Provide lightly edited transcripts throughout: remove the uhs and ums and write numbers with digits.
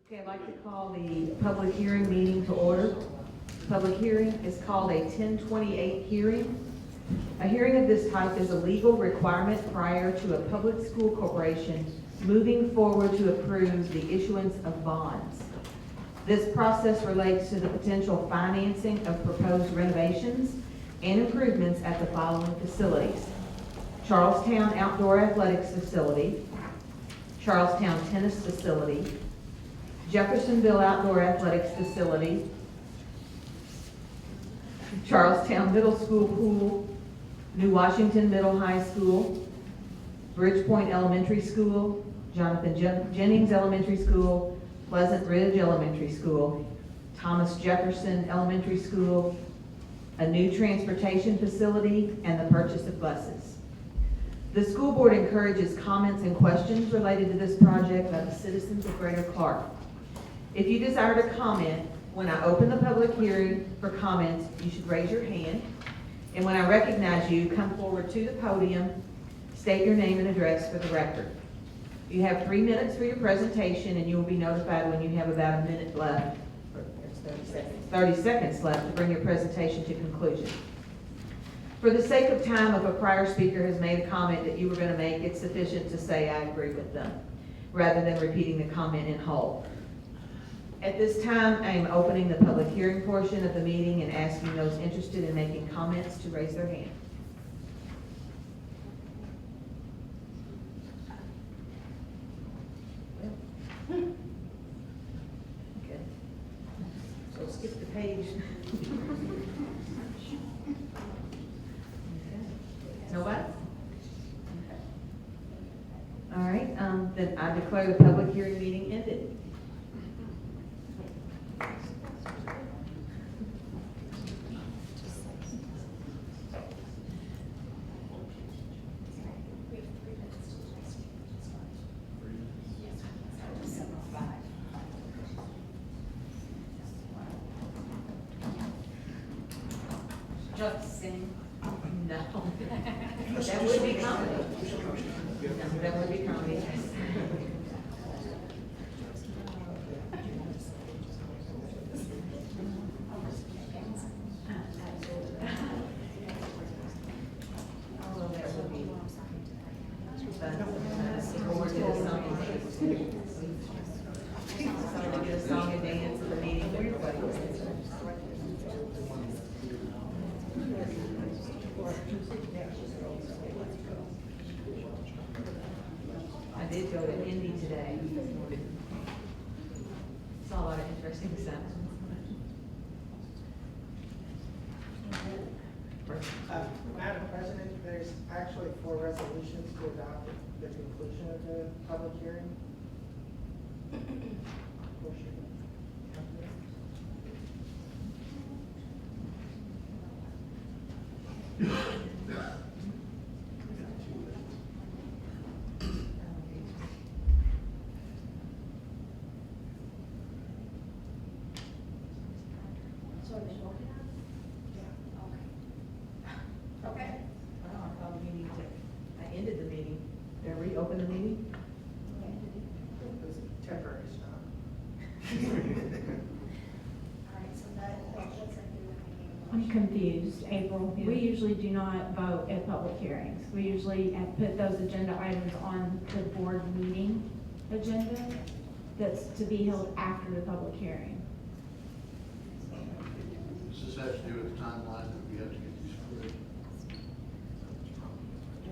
Okay, I'd like to call the public hearing meeting to order. Public hearing is called a 1028 hearing. A hearing of this type is a legal requirement prior to a public school corporation moving forward to approve the issuance of bonds. This process relates to the potential financing of proposed renovations and improvements at the following facilities: Charlestown Outdoor Athletics Facility, Charlestown Tennis Facility, Jeffersonville Outdoor Athletics Facility, Charlestown Middle School Pool, New Washington Middle High School, Bridgepoint Elementary School, Jonathan Jennings Elementary School, Pleasant Ridge Elementary School, Thomas Jefferson Elementary School, a new transportation facility, and the purchase of buses. The school board encourages comments and questions related to this project by the citizens of Greater Clark. If you desire to comment, when I open the public hearing for comments, you should raise your hand. And when I recognize you, come forward to the podium, state your name and address for the record. You have 3 minutes for your presentation, and you will be notified when you have about a minute left, or 30 seconds left to bring your presentation to conclusion. For the sake of time, if a prior speaker has made a comment that you were going to make, it's sufficient to say I agree with them, rather than repeating the comment in whole. At this time, I am opening the public hearing portion of the meeting and asking those interested in making comments to raise their hand. Okay. So skip the page. Nobody? Okay. All right, then I declare the public hearing meeting ended. Just sing? No. That would be comedy. No, that would be comedy. Get a song and dance at the meeting. I did go to Indy today. Saw a lot of interesting stuff. Madam President, there's actually 4 resolutions to adopt at the conclusion of the public hearing. Okay. Well, I thought the meeting, I ended the meeting. Did I reopen the meeting? It was a temporary stop. I'm confused, April. Yeah. We usually do not vote at public hearings. We usually put those agenda items on the board meeting agenda that's to be held after the public hearing. Does this have to do with the timeline that we have to get these approved?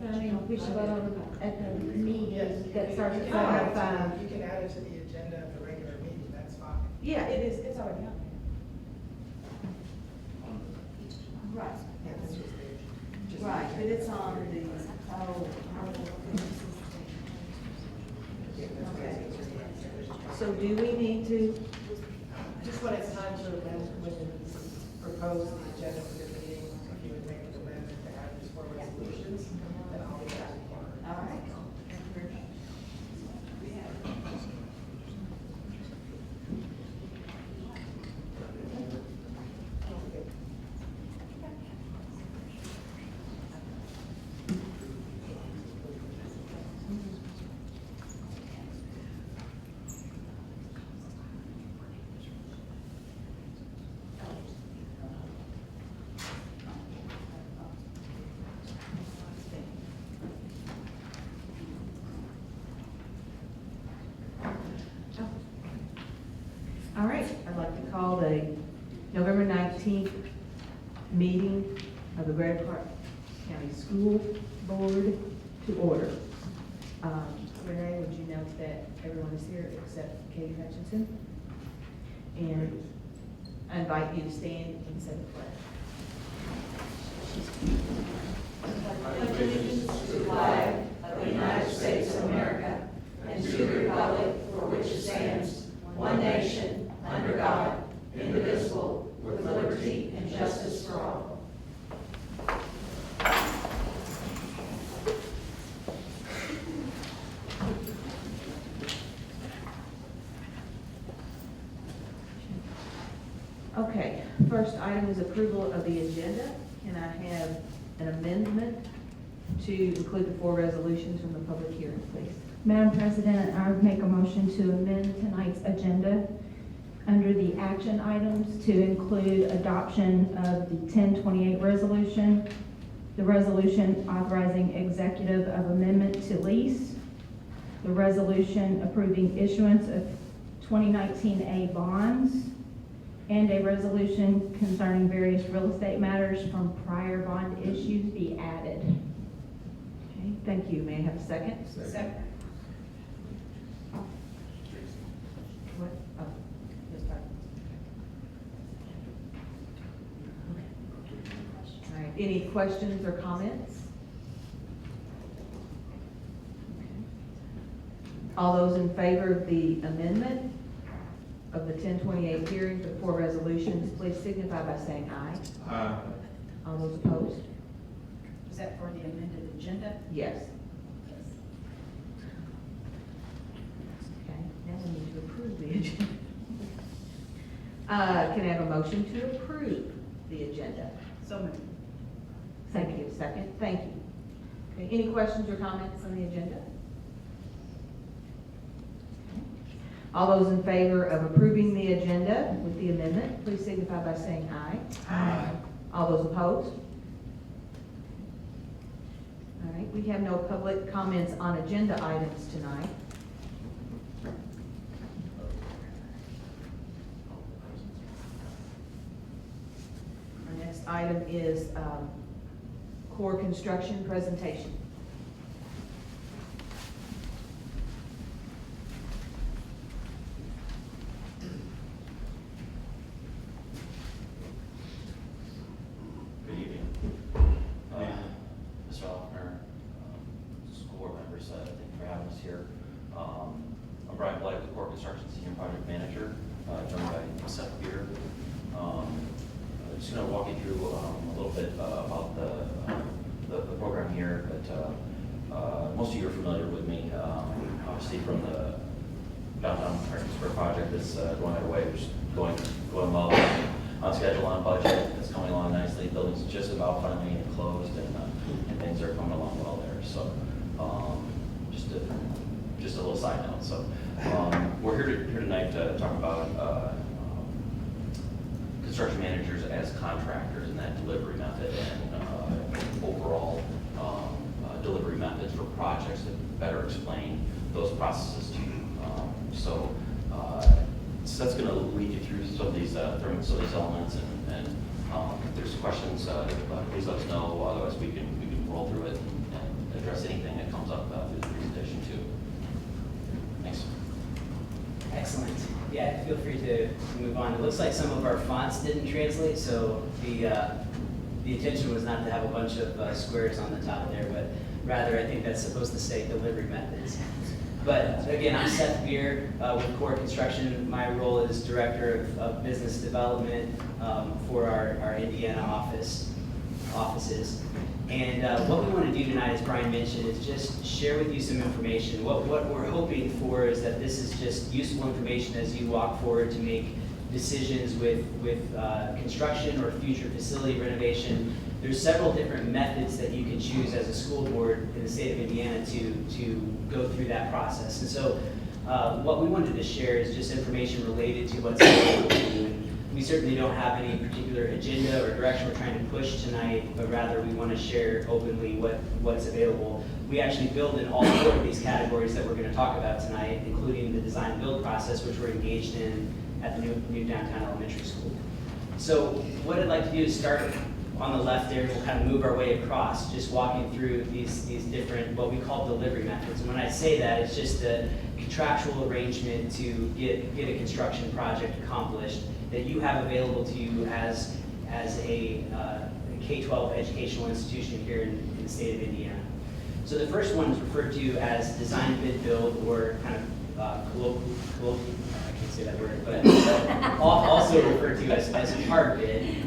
I mean, we should vote on it at the meeting that starts at You 7:05. can add it to the agenda of the regular meeting, that's fine. Yeah, it is, it's already on there. Right. Yeah, this was the- Right, but it's on the, oh. Okay. So do we need to, Just when it's time to amend, when it's proposed the agenda for the meeting, if you would make an amendment to add these 4 resolutions, then I'll be happy. all right. the November 19th meeting of the Grand Park County School Board to order. Renee, would you note that everyone is here except Katie Hutchinson? And I invite you to stand and say the pledge. Pledge allegiance to the flag of the United States of America and to the republic for which it stands, one nation, under God, indivisible, with liberty and justice for all. Okay, first item is approval of the agenda. Can I have an amendment to include the 4 resolutions from the public hearing, please? Madam President, I would make a motion to amend tonight's agenda under the action items to include adoption of the 1028 resolution, the resolution authorizing executive of amendment to lease, the resolution approving issuance of 2019A bonds, and a resolution concerning various real estate matters from prior bond issues be added. Okay, thank you. May I have a second? Second. What? Oh, yes, sir. All right, any questions or comments? Okay. All those in favor of the amendment of the 1028 hearing for the 4 resolutions, please signify by saying aye. Aye. All those opposed? Is that for the amended agenda? Yes. Okay, now we need to approve the agenda. Can I have a motion to approve the agenda? So moved. Thank you. Second, thank you. Okay, any questions or comments on the agenda? All those in favor of approving the agenda with the amendment, please signify by saying aye. Aye. All those opposed? All right, we have no public comments on agenda items tonight. Our next item is core construction presentation. Good evening. Mr. Hoffner, school board members, thank you for having us here. I'm Brian Blight with Core Construction Senior Project Manager, joined by Seth Beer. I'm just going to walk you through a little bit about the program here, but most of you are familiar with me, obviously from the downtown American Square project that's going underway, which is going well, on schedule, on budget. It's going along nicely. Building's just about finally enclosed, and things are coming along well there. So, just a little side note. So, we're here tonight to talk about construction managers as contractors and that delivery method and overall delivery methods for projects that better explain those processes to you. So that's going to lead you through some of these elements, and if there's questions, please let us know. Otherwise, we can roll through it and address anything that comes up through the presentation too. Thanks. Excellent. Yeah, feel free to move on. It looks like some of our fonts didn't translate, so the intention was not to have a bunch of squares on the top there, but rather I think that's supposed to say delivery methods. But again, I'm Seth Beer with Core Construction. My role is Director of Business Development for our Indiana offices. And what we want to do tonight, as Brian mentioned, is just share with you some information. What we're hoping for is that this is just useful information as you walk forward to make decisions with construction or future facility renovation. There's several different methods that you can choose as a school board in the state of Indiana to go through that process. And so what we wanted to share is just information related to what's available to you. And we certainly don't have any particular agenda or direction we're trying to push tonight, but rather we want to share openly what's available. We actually build in all 4 of these categories that we're going to talk about tonight, including the design build process, which we're engaged in at the new downtown elementary school. So what I'd like to do is start on the left there, and we'll kind of move our way across, just walking through these different, what we call delivery methods. And when I say that, it's just a contractual arrangement to get a construction project accomplished that you have available to you as a K-12 educational institution here in the state of Indiana. So the first one is referred to as design bid build, or kind of colloquial, I can't say that word, but also referred to as hard bid.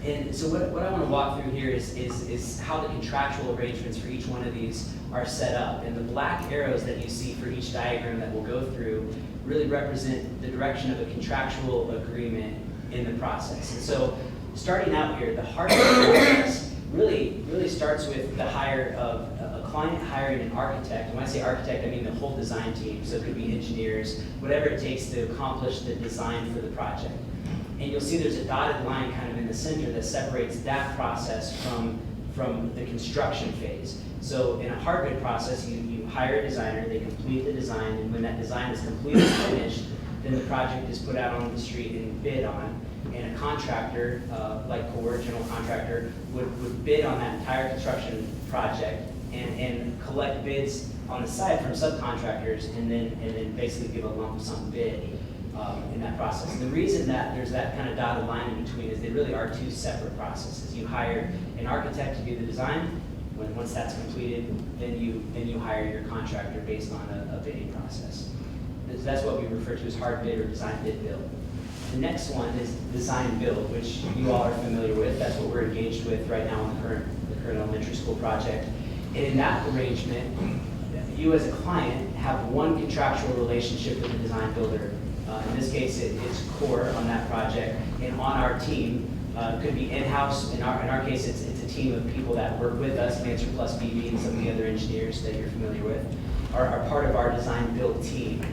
And so what I want to walk through here is how the contractual arrangements for each one of these are set up. And the black arrows that you see for each diagram that we'll go through really represent the direction of a contractual agreement in the process. And so starting out here, the hard bid process really starts with the hire of a client hiring an architect. And when I say architect, I mean the whole design team. So it could be engineers, whatever it takes to accomplish the design for the project. And you'll see there's a dotted line kind of in the center that separates that process from the construction phase. So in a hard bid process, you hire a designer, they complete the design, and when that design is completely finished, then the project is put out on the street and bid on. And a contractor, like Core, general contractor, would bid on that entire construction project and collect bids on the side from subcontractors, and then basically give a lump sum bid in that process. And the reason that there's that kind of dotted line in between is they really are two separate processes. You hire an architect to do the design. Once that's completed, then you hire your contractor based on a bidding process. That's what we refer to as hard bid or design bid build. The next one is design build, which you all are familiar with. That's what we're engaged with right now on the current elementary school project. And in that arrangement, you as a client have one contractual relationship with the design builder. In this case, it's Core on that project, and on our team, could be in-house. In our case, it's a team of people that work with us, Manser plus BB and some of the other engineers that you're familiar with, are part of our design build team.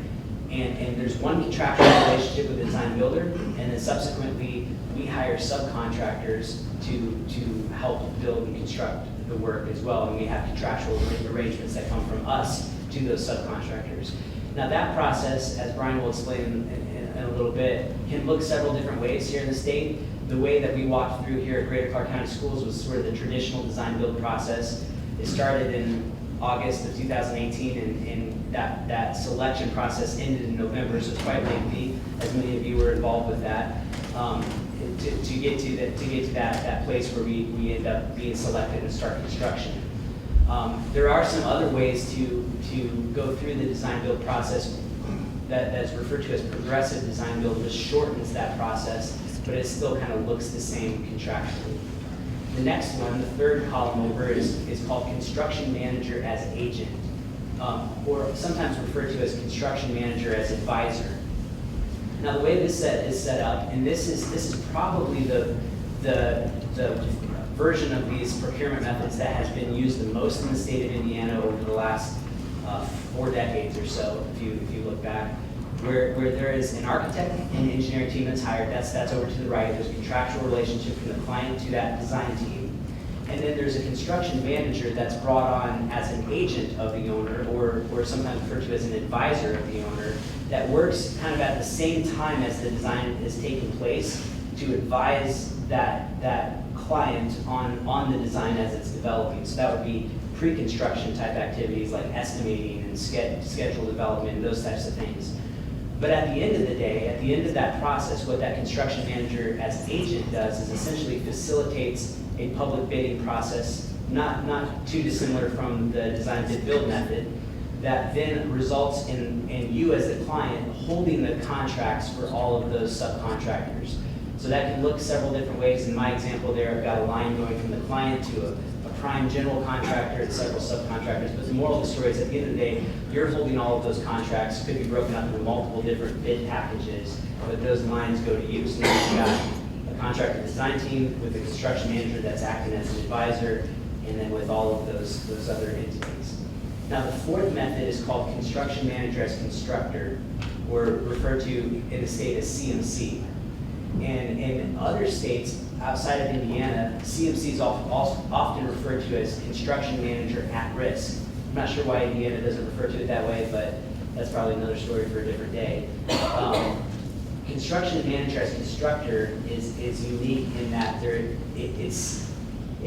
And there's one contractual relationship with the design builder, and then subsequently, we hire subcontractors to help build and construct the work as well, and we have contractual arrangements that come from us to those subcontractors. Now that process, as Brian will explain in a little bit, can look several different ways here in the state. The way that we walked through here at Greater Clark County Schools was sort of the traditional design build process. It started in August of 2018, and that selection process ended in November, so it's quite lengthy, as many of you were involved with that, to get to that place where we end up being selected and start construction. There are some other ways to go through the design build process that's referred to as progressive design build, which shortens that process, but it still kind of looks the same contractually. The next one, the third column over, is called construction manager as agent, or sometimes referred to as construction manager as advisor. Now the way this is set up, and this is probably the version of these procurement methods that has been used the most in the state of Indiana over the last 4 decades or so, if you look back, where there is an architect and engineering team that's hired. That's over to the right. There's a contractual relationship from the client to that design team. And then there's a construction manager that's brought on as an agent of the owner, or sometimes referred to as an advisor of the owner, that works kind of at the same time as the design is taking place to advise that client on the design as it's developing. So that would be pre-construction type activities like estimating and schedule development and those types of things. But at the end of the day, at the end of that process, what that construction manager as agent does is essentially facilitates a public bidding process, not too dissimilar from the design bid build method, that then results in you as the client holding the contracts for all of those subcontractors. So that can look several different ways. In my example there, I've got a line going from the client to a prime general contractor and several subcontractors. But the moral of the story is at the end of the day, you're holding all of those contracts, could be broken up into multiple different bid packages, but those lines go to you. So now you've got a contractor design team with a construction manager that's acting as an advisor, and then with all of those other entities. Now the fourth method is called construction manager as constructor, or referred to in the state as CMC. And in other states outside of Indiana, CMC is often referred to as construction manager at risk. I'm not sure why Indiana doesn't refer to it that way, but that's probably another story for a different day. construction manager as constructor is unique in that it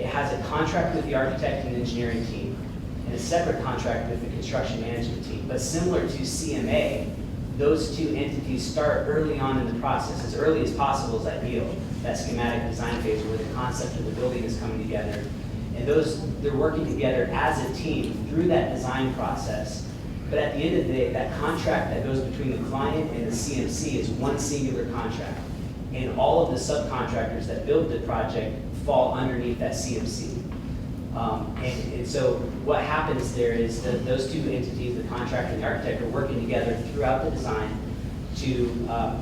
has a contract with the architect and engineering team and a separate contract with the construction management team. But similar to CMA, those two entities start early on in the process, as early as possible is ideal, that schematic design phase where the concept of the building is coming together. And they're working together as a team through that design process. But at the end of the day, that contract that goes between the client and the CMC is one singular contract. And all of the subcontractors that build the project fall underneath that CMC. And so what happens there is that those two entities, the contractor and the architect, are working together throughout the design to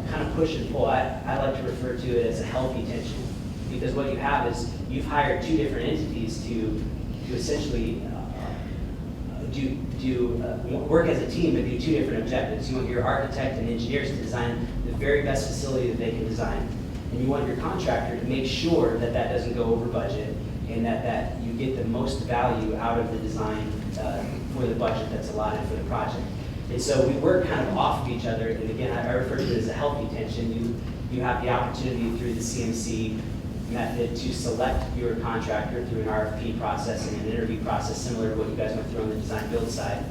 kind of push and pull. I like to refer to it as a healthy tension. Because what you have is you've hired two different entities to essentially work as a team but do two different objectives. You want your architect and engineers to design the very best facility that they can design. And you want your contractor to make sure that that doesn't go over budget and that you get the most value out of the design for the budget that's allotted for the project. And so we work kind of off of each other. And again, I refer to it as a healthy tension. You have the opportunity through the CMC method to select your contractor through an RFP process and an interview process similar to what you guys went through on the design build side.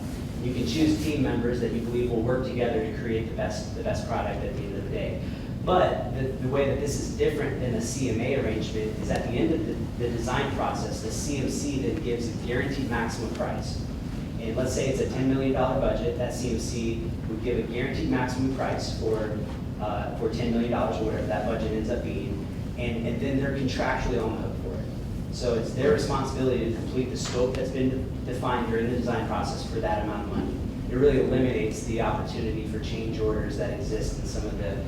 You can choose team members that you believe will work together to create the best product at the end of the day. But the way that this is different than a CMA arrangement is at the end of the design process, the CMC then gives a guaranteed maximum price. And let's say it's a $10 million budget, that CMC would give a guaranteed maximum price for $10 million or whatever that budget ends up being. And then they're contractually on the hook for it. So it's their responsibility to complete the scope that's been defined during the design process for that amount of money. It really eliminates the opportunity for change orders that exist in some of the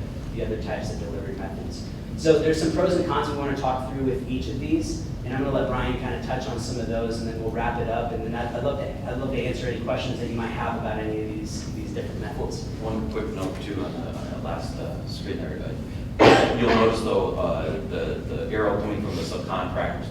other types of delivery methods. So there's some pros and cons we want to talk through with each of these, and I'm going to let Brian kind of touch on some of those, and then we'll wrap it up. And then I'd love to answer any questions that you might have about any of these different methods. One quick note too on the last screen there. You'll notice though the arrow coming from the subcontractors,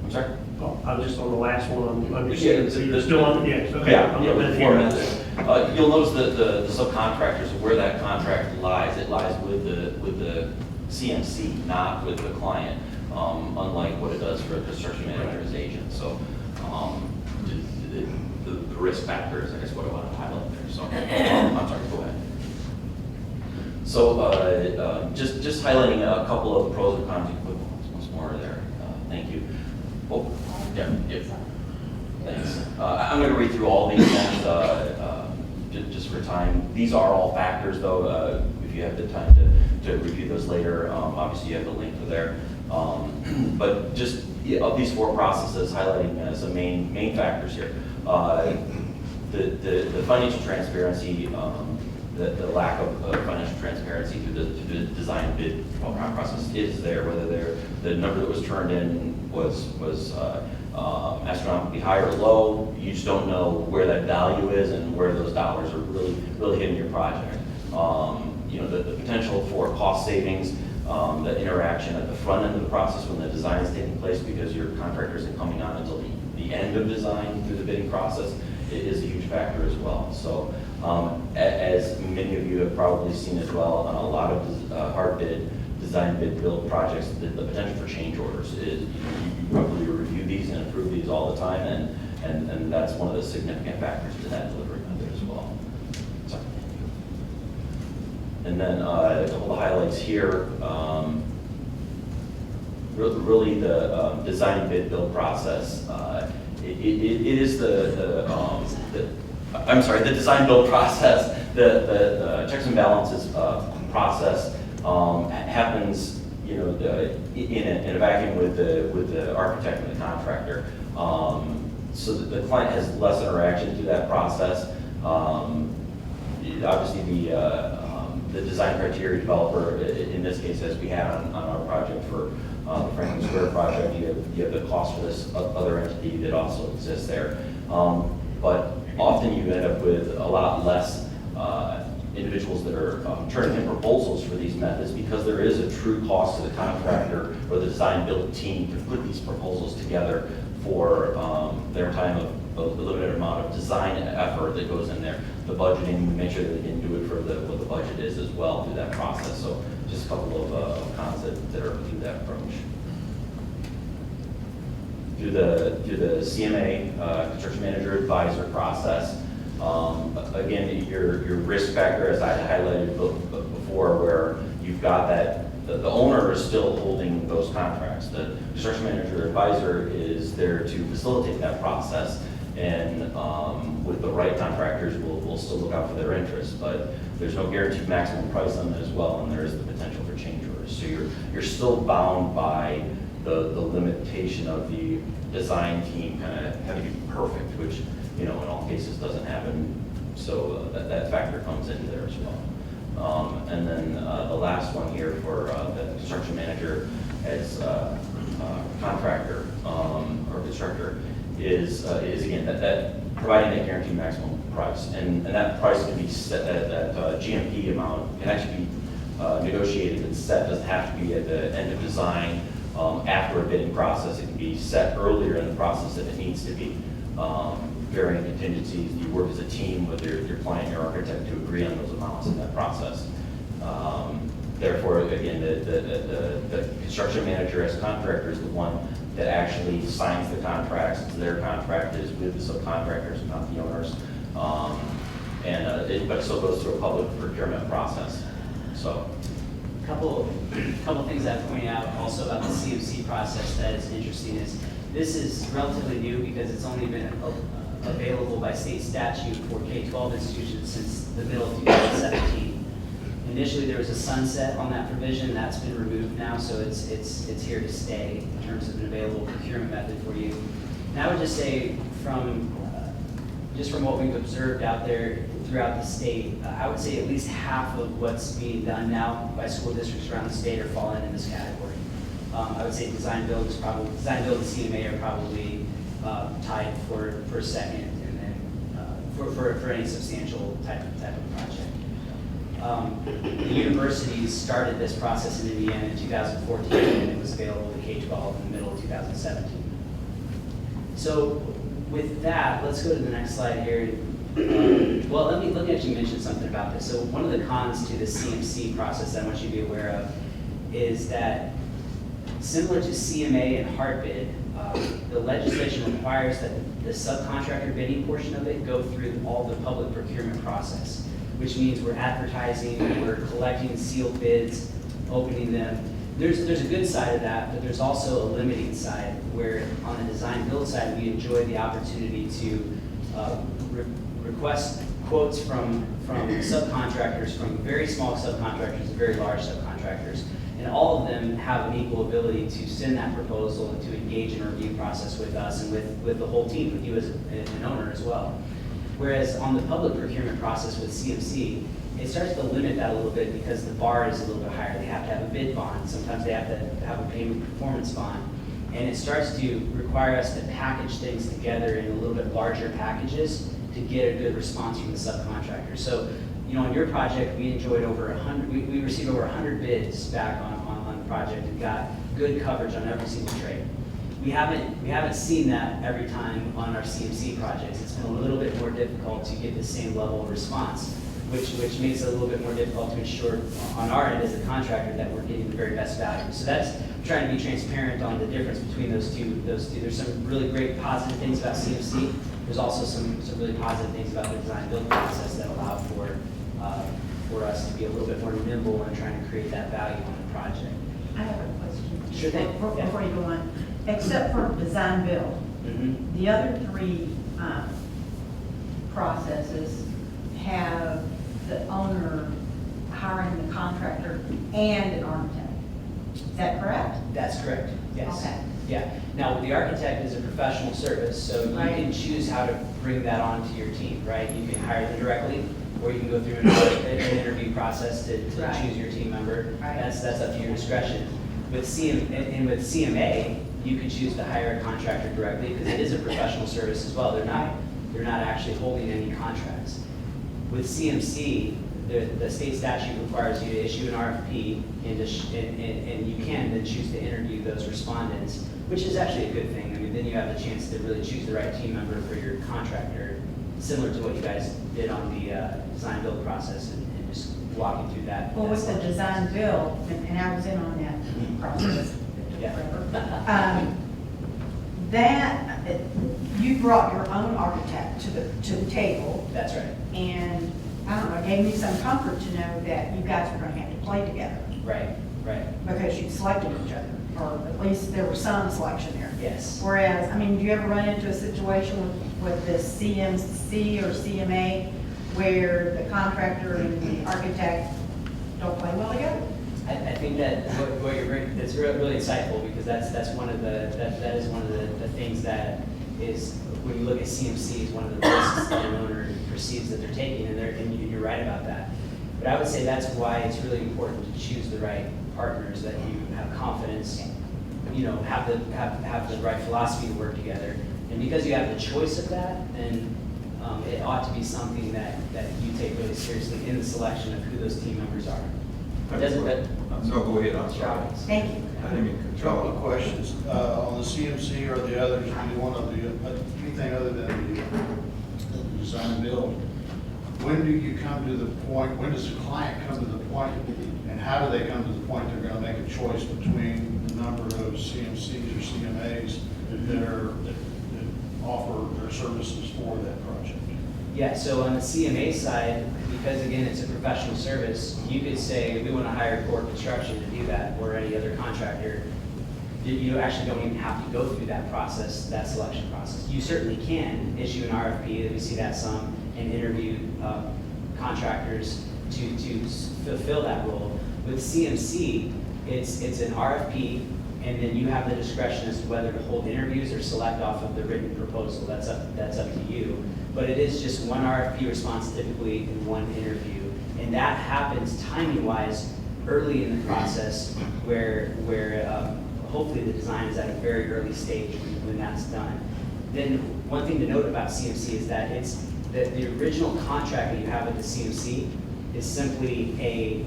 I'm sorry? Oh, I was just on the last one on your Yeah, sheet. So you're still on, yes, okay. Yeah, I'm yeah, looking at the the format arrows. there. You'll notice that the subcontractors, where that contract lies, it lies with the CMC, not with the client, unlike what it does for a construction manager's agent. So the risk factor is, I guess, what I want to highlight there. So I'm sorry, go ahead. So just highlighting a couple of the pros and cons. You can put once more there. Thank you. Oh, yeah. Thanks. I'm going to read through all these things just for time. These are all factors, though. If you have the time to review those later, obviously you have the link to there. But just of these four processes, highlighting some main factors here. The financial transparency. The lack of financial transparency through the design bid process is there. Whether the number that was turned in was astronomically high or low, you just don't know where that value is and where those dollars are really hitting your project. The potential for cost savings, the interaction at the front end of the process when the design is taking place, because your contractor isn't coming on until the end of design through the bidding process, it is a huge factor as well. So as many of you have probably seen as well on a lot of hard bid, design bid build projects, the potential for change orders is, you probably review these and approve these all the time, and that's one of the significant factors to that delivery method as well. Sorry. And then a couple of highlights here. Really the design bid build process. It is the design build process, the checks and balances process happens, in a vacuum with the architect and the contractor, so that the client has less interaction through that process. Obviously, the design criteria developer, in this case, as we had on our project for the Franklin Square project, you have the cost for this other entity that also exists there. But often you end up with a lot less individuals that are turning in proposals for these methods, because there is a true cost to the contractor or the design build team to put these proposals together for their time of a limited amount of design effort that goes in there. The budgeting, we make sure that they can do it for what the budget is as well through that process. So just a couple of cons that are through that approach. Through the CMA, construction manager advisor process, again, your risk factor, as I highlighted before, where you've got that the owner is still holding those contracts. The construction manager advisor is there to facilitate that process, and with the right contractors, we'll still look out for their interests. But there's no guaranteed maximum price on that as well, and there is the potential for change orders. So you're still bound by the limitation of the design team kind of having to be perfect, which in all cases doesn't happen. So that factor comes into there as well. And then the last one here for the construction manager as contractor or constructor is again that providing that guaranteed maximum price, and that price can be set at that GMP amount can actually be negotiated and set. Doesn't have to be at the end of design. After a bidding process, it can be set earlier in the process if it needs to be. Varying contingencies, you work as a team with your client, your architect to agree on those amounts in that process. Therefore, again, the construction manager as contractor is the one that actually signs the contracts. It's their contract is with the subcontractors, not the owners. But it still goes through a public procurement process. So. Couple things I'd point out also about the CMC process that is interesting is this is relatively new because it's only been available by state statute for K-12 institutions since the middle of 2017. Initially, there was a sunset on that provision. That's been removed now, so it's here to stay in terms of an available procurement method for you. And I would just say from what we've observed out there throughout the state, I would say at least half of what's being done now by school districts around the state are falling in this category. I would say design build and CMA are probably tied for second, and then for any substantial type of project. The universities started this process in Indiana in 2014, and it was available to K-12 in the middle of 2017. So with that, let's go to the next slide here. Well, let me actually mention something about this. So one of the cons to the CMC process that I want you to be aware of is that similar to CMA and hard bid, the legislation requires that the subcontractor bidding portion of it go through all the public procurement process, which means we're advertising, we're collecting sealed bids, opening them. There's a good side of that, but there's also a limiting side where on the design build side, we enjoy the opportunity to request quotes from subcontractors, from very small subcontractors to very large subcontractors. And all of them have an equal ability to send that proposal and to engage in a review process with us and with the whole team, with you as an owner as well. Whereas on the public procurement process with CMC, it starts to limit that a little bit because the bar is a little bit higher. They have to have a bid bond. Sometimes they have to have a payment performance bond. And it starts to require us to package things together in a little bit larger packages to get a good response from the subcontractor. So, on your project, we enjoyed over 100, we received over 100 bids back on the project and got good coverage on every single trade. We haven't seen that every time on our CMC projects. It's been a little bit more difficult to get the same level of response, which makes it a little bit more difficult to ensure on our end as a contractor that we're getting the very best value. So that's trying to be transparent on the difference between those two. There's some really great positive things about CMC. There's also some really positive things about the design build process that allow for us to be a little bit more nimble in trying to create that value on the project. I have a question. Sure thing. Before you go on, except for design build, the other three processes have the owner hiring the contractor and an architect. Is that correct? That's correct, yes. Okay. Yeah. Now, the architect is a professional service, so you Right. can choose how to bring that onto your team, right? You can hire them directly, or you can go through an interview process to Right. choose your team member. Right. That's up to your discretion. With CMA, you can choose to hire a contractor directly because it is a professional service as well. They're not actually holding any contracts. With CMC, the state statute requires you to issue an RFP and you can then choose to interview those respondents, which is actually a good thing. I mean, then you have the chance to really choose the right team member for your contractor, similar to what you guys did on the design build process and just walking through that. Well, with the selection. design build, and I was in on that process. Yeah. That, you brought your own architect to the table, That's right. and, I don't know, it gave me some comfort to know that you guys were gonna have to play together, Right, right. because you selected each other, or at least there was some selection there. Yes. Whereas, I mean, do you ever run into a situation with the CMC or CMA where the contractor and the architect don't play well together? I think that what you're bringing, that's really insightful, because that's one of that is one of the things that is, when you look at CMC, is one of the risks that an owner perceives that they're taking, and you're right about that. But I would say that's why it's really important to choose the right partners that you have confidence, you know, have the right philosophy to work together. And because you have the choice of that, then it ought to be something that you take really seriously in the selection of who those team members are. Doesn't that? No, go ahead, I'm sorry. Thank you. I didn't mean to control. Couple of questions, on the CMC or the others, do you want to do anything other than the design build? When do you come to the point, when does the client come to the point, and how do they come to the point they're going to make a choice between the number of CMCs or CMAs that offer their services for that project? Yeah, so on the CMA side, because again, it's a professional service, you could say, we want to hire Core Construction to do that, or any other contractor. You actually don't even have to go through that process, that selection process. You certainly can issue an RFP, that we see that some, and interview contractors to fulfill that role. With CMC, it's an RFP, and then you have the discretion as to whether to hold interviews or select off of the written proposal. That's up to you. But it is just one RFP response typically and one interview. And that happens timing-wise early in the process where hopefully the design is at a very early stage when that's done. Then one thing to note about CMC is that it's the original contract that you have with the CMC is simply a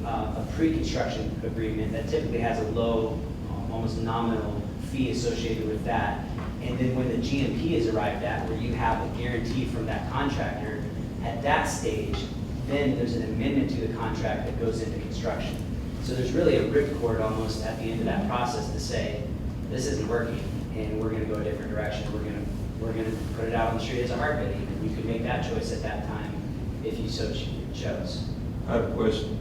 pre-construction agreement that typically has a low, almost nominal fee associated with that. And then when the GMP is arrived at, where you have a guarantee from that contractor, at that stage, then there's an amendment to the contract that goes into construction. So there's really a ripcord almost at the end of that process to say, this isn't working, and we're gonna go a different direction. We're gonna put it out on the street as a hard bidding, and you could make that choice at that time if you so chose. I have a question.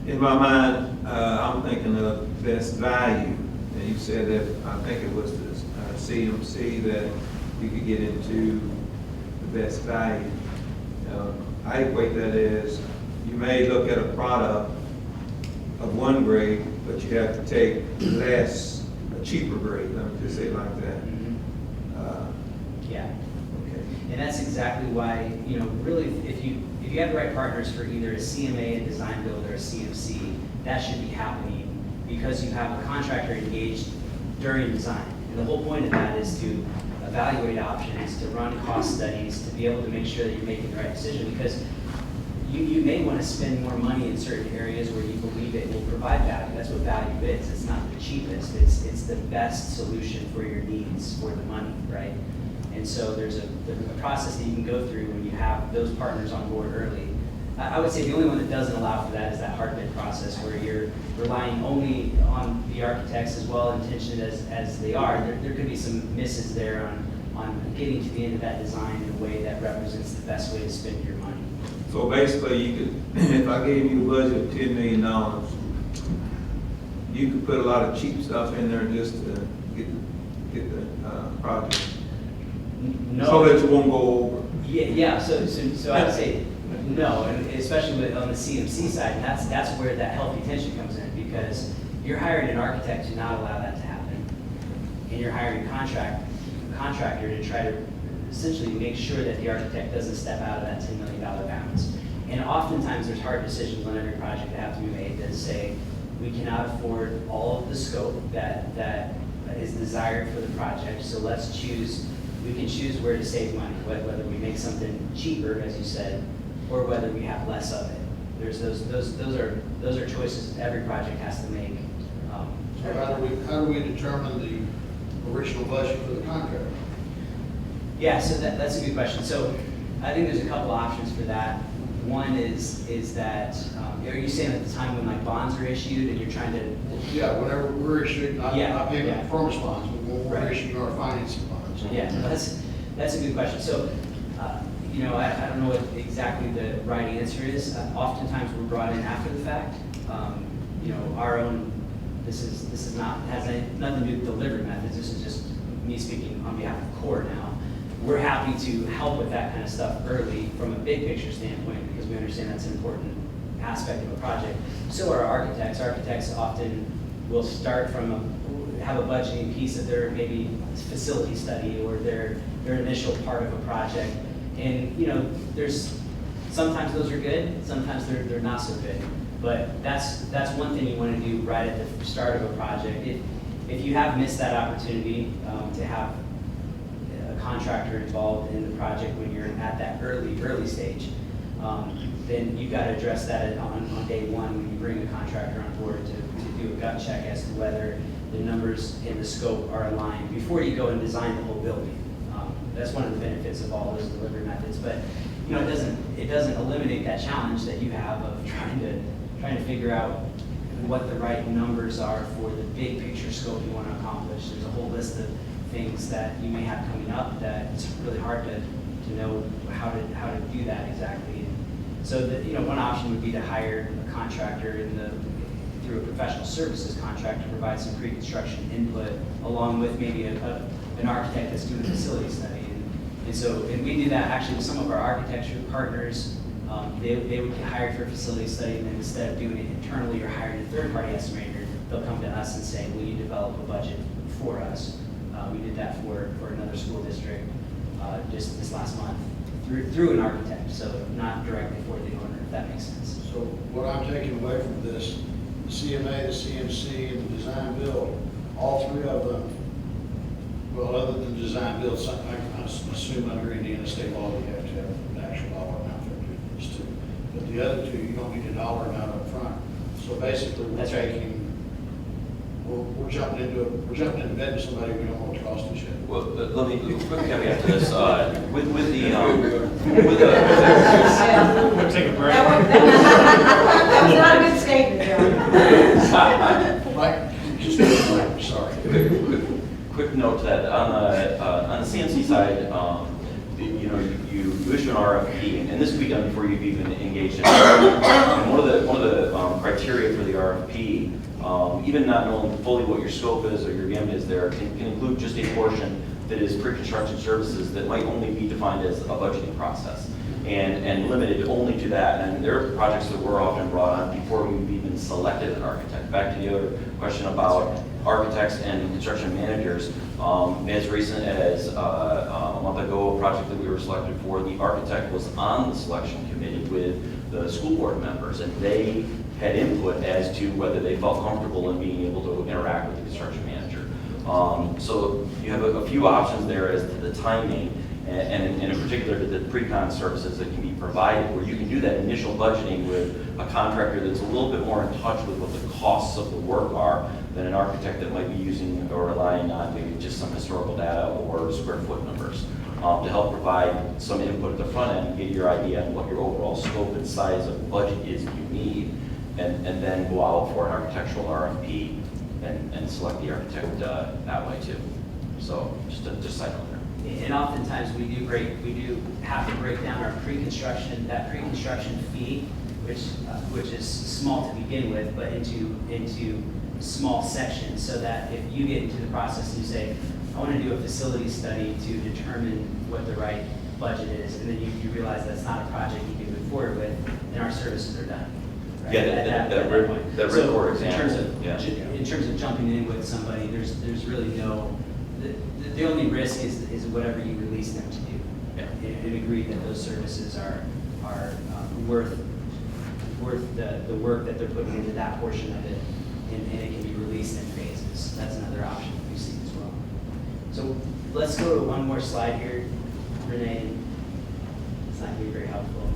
In my mind, I'm thinking of best value. And you said that, I think it was the CMC that you could get into the best value. I equate that as, you may look at a product of one grade, but you have to take a cheaper grade, let me just say it like that. Yeah. Okay. And that's exactly why, you know, really, if you have the right partners for either a CMA, a design build, or a CMC, that should be happening because you have a contractor engaged during design. And the whole point of that is to evaluate options, to run cost studies, to be able to make sure that you're making the right decision, because you may want to spend more money in certain areas where you believe it will provide value. That's what value is. It's not the cheapest. It's the best solution for your needs for the money, right? And so there's a process that you can go through when you have those partners on board early. I would say the only one that doesn't allow for that is that hard bid process, where you're relying only on the architects, as well intentioned as they are. There could be some misses there on getting to the end of that design in a way that represents the best way to spend your money. So basically, you could, if I gave you a budget of $10 million, you could put a lot of cheap stuff in there just to get the project. No. So that you won't go over. Yeah. So I would say no, and especially on the CMC side, and that's where that healthy tension comes in, because you're hiring an architect to not allow that to happen, and you're hiring a contractor to try to essentially make sure that the architect doesn't step out of that $10 million bounds. And oftentimes there's hard decisions on every project that have to be made that say, we cannot afford all of the scope that is desired for the project, so we can choose where to save money, whether we make something cheaper, as you said, or whether we have less of it. There's those are choices every project has to make. So how do we determine the original budget for the contract? Yeah, so that's a good question. So I think there's a couple options for that. One is that, are you saying at the time when like bonds are issued and you're trying to? Yeah, whenever we're issuing, not payment performance bonds, but when we're Right. issuing our financing bonds. Yeah, that's a good question. So, you know, I don't know what exactly the right answer is. Oftentimes we're brought in after the fact. You know, our own, this is not, has nothing to do with delivery methods. This is just me speaking on behalf of CORE now. We're happy to help with that kind of stuff early from a big picture standpoint because we understand that's an important aspect of a project. So are architects. Architects often will start from have a budgeting piece of their maybe facility study or their initial part of a project. And you know, sometimes those are good, sometimes they're not so good. But that's one thing you want to do right at the start of a project. If you have missed that opportunity to have a contractor involved in the project when you're at that early stage, then you've got to address that on day one when you bring a contractor on board to do a gut check as to whether the numbers and the scope are aligned before you go and design the whole building. That's one of the benefits of all those delivery methods. But you know, it doesn't eliminate that challenge that you have of trying to figure out what the right numbers are for the big picture scope you want to accomplish. There's a whole list of things that you may have coming up that it's really hard to know how to do that exactly. So you know, one option would be to hire a contractor through a professional services contract to provide some pre-construction input along with maybe an architect that's doing a facility study. And we do that actually with some of our architecture partners. They would get hired for a facility study, and then instead of doing it internally or hiring a third-party estimator, they'll come to us and say, will you develop a budget for us? We did that for another school district just this last month through an architect, so not directly for the owner, if that makes sense. So what I'm taking away from this, the CMA, the CMC, and the design build, all three of them, well, other than design build, I assume under Indiana state law, you have to have an actual dollar amount for these two. But the other two, you don't need a dollar amount up front. So basically, That's right. We're jumping into bed with somebody we don't know what the cost is yet. Well, let me caveat to this, with the, We'll take a break. That was not a good statement, John. Mike, just, sorry. quick note to that, on the CMC side, you know, you issue an RFP, and this can be done before you've even engaged in it. And one of the criteria for the RFP, even not knowing fully what your scope is or your gamut is there, can include just a portion that is pre-construction services that might only be defined as a budgeting process and limited only to that. And there are projects that were often brought on before we've even selected an architect. Back to the other question about architects and construction managers, as recent as a month ago, a project that we were selected for, the architect was on the selection committee with the school board members, and they had input as to whether they felt comfortable in being able to interact with the construction manager. So you have a few options there as to the timing, and in particular the pre-con services that can be provided, where you can do that initial budgeting with a contractor that's a little bit more in touch with what the costs of the work are than an architect that might be using or relying on maybe just some historical data or square foot numbers to help provide some input at the front end and get your idea on what your overall scope and size of budget is you need, and then go out for an architectural RFP and select the architect that way too. So just side note there. And oftentimes we do have to break down our pre-construction fee, which is small to begin with, but into small sections, so that if you get into the process and you say, I want to do a facility study to determine what the right budget is, and then you realize that's not a project you can move forward with, then our services are done. Right? Yeah, that ripcord example. In terms of jumping in with somebody, there's really no, the only risk is whatever you release them to do. Yeah. And agree that those services are worth the work that they're putting into that portion of it, and it can be released in phases. That's another option that we've seen as well. So let's go to one more slide here, Renee. It's not going to be very helpful.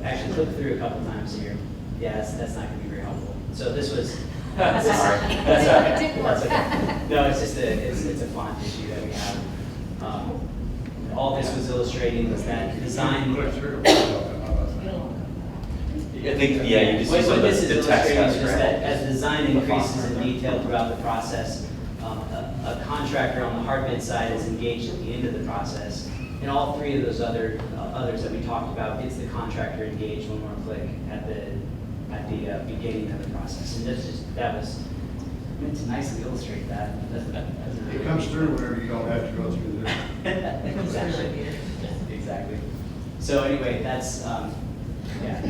Actually, click through a couple times here. Yeah, that's not gonna be very helpful. So this was. Sorry. That's all right. That's okay. No, it's just it's a font issue that we have. All this was illustrating was that design. Click through. I think, yeah, you just see some What of this is the text illustrating got is just that scrambled. as design The font increases in scrambled. detail throughout the process, a contractor on the hard bid side is engaged at the end of the process. And all three of those others that we talked about gets the contractor engaged one more click at the beginning of the process. And that was meant to nicely illustrate that. It comes through whenever you don't have to go through there. Exactly. So anyway, that's, yeah.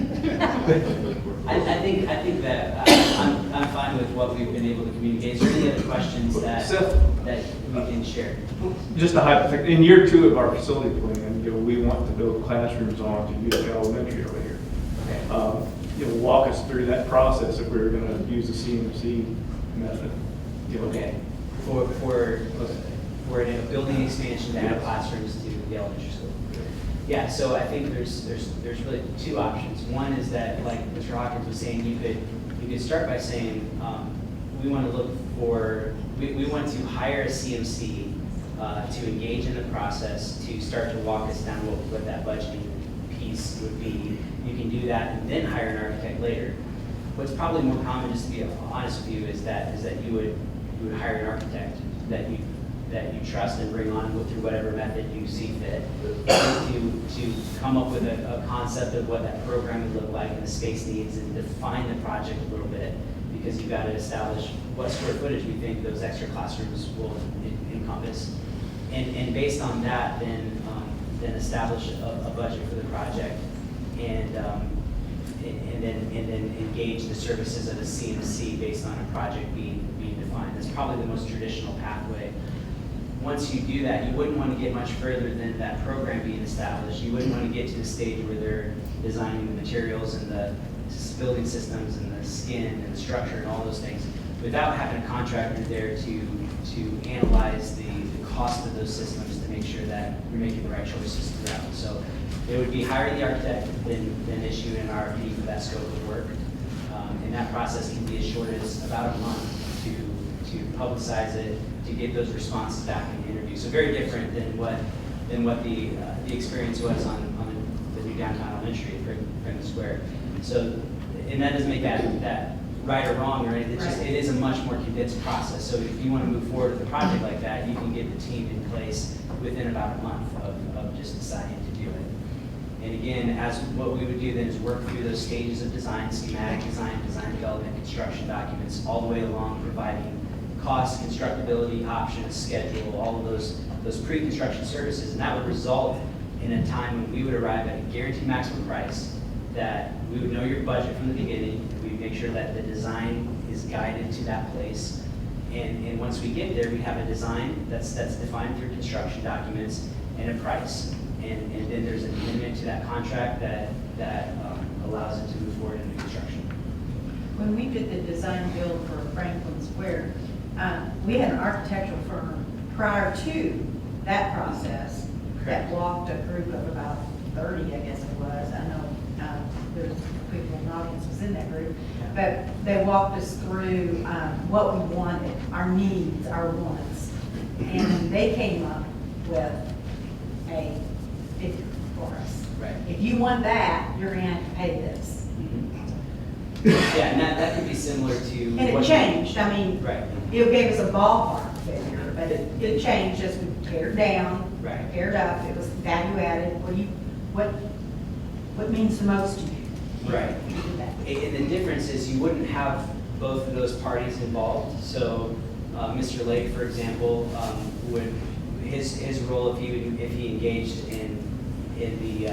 I think that I'm fine with what we've been able to communicate. Is there any other questions that we can share? Just a hypothetical, in year 2 of our facility plan, we want to build classrooms on to use elementary over here. Okay. Walk us through that process if we were gonna use the CMC method. Okay. For a building expansion to add classrooms to the elementary school. Yeah, so I think there's really two options. One is that, like Mr. Hawkins was saying, you could start by saying, we want to look for, we want to hire a CMC to engage in the process, to start to walk us down what that budgeting piece would be. You can do that and then hire an architect later. What's probably more common, just to be honest with you, is that you would hire an architect that you trust and bring on through whatever method you see fit, to come up with a concept of what that program would look like and the space needs, and define the project a little bit, because you've got to establish what square footage we think those extra classrooms will encompass. And based on that, then establish a budget for the project, and then engage the services of a CMC based on a project being defined. That's probably the most traditional pathway. Once you do that, you wouldn't want to get much further than that program being established. You wouldn't want to get to the stage where they're designing the materials and the building systems and the skin and the structure and all those things without having a contractor there to analyze the cost of those systems to make sure that you're making the right choices throughout. So it would be hire the architect, then issue an RFP for that scope of work. And that process can be as short as about a month to publicize it, to get those responses back in the interview. So very different than what the experience was on the new downtown elementary at Franklin Square. So, and that doesn't make that right or wrong or anything. It is a much more condensed process. So if you want to move forward with a project like that, you can get the team in place within about a month of just deciding to do it. And again, as what we would do then is work through those stages of design, schematic design, design development, construction documents, all the way along, providing cost, constructability, options, schedule, all of those pre-construction services. And that would result in a time when we would arrive at a guaranteed maximum price, that we would know your budget from the beginning. We'd make sure that the design is guided to that place. And once we get there, we have a design that's defined through construction documents and a price. And then there's an amendment to that contract that allows it to move forward into construction. When we did the design build for Franklin Square, we had an architectural firm prior to that process that walked a group of about 30, I guess it was. I know there's people in the audience was in that group, but they walked us through what we wanted, our needs, our wants, and they came up with a figure for us. Right. If you want that, you're going to have to pay this. Yeah, and that could be similar to. And it what changed. I mean, Right. it gave us a ballpark figure, but it changed as we tear down, Right. tear it up. It was value added. What means the most to you? Right. You do that. And the difference is you wouldn't have both of those parties involved. So Mr. Lake, for example, would his role if he engaged in the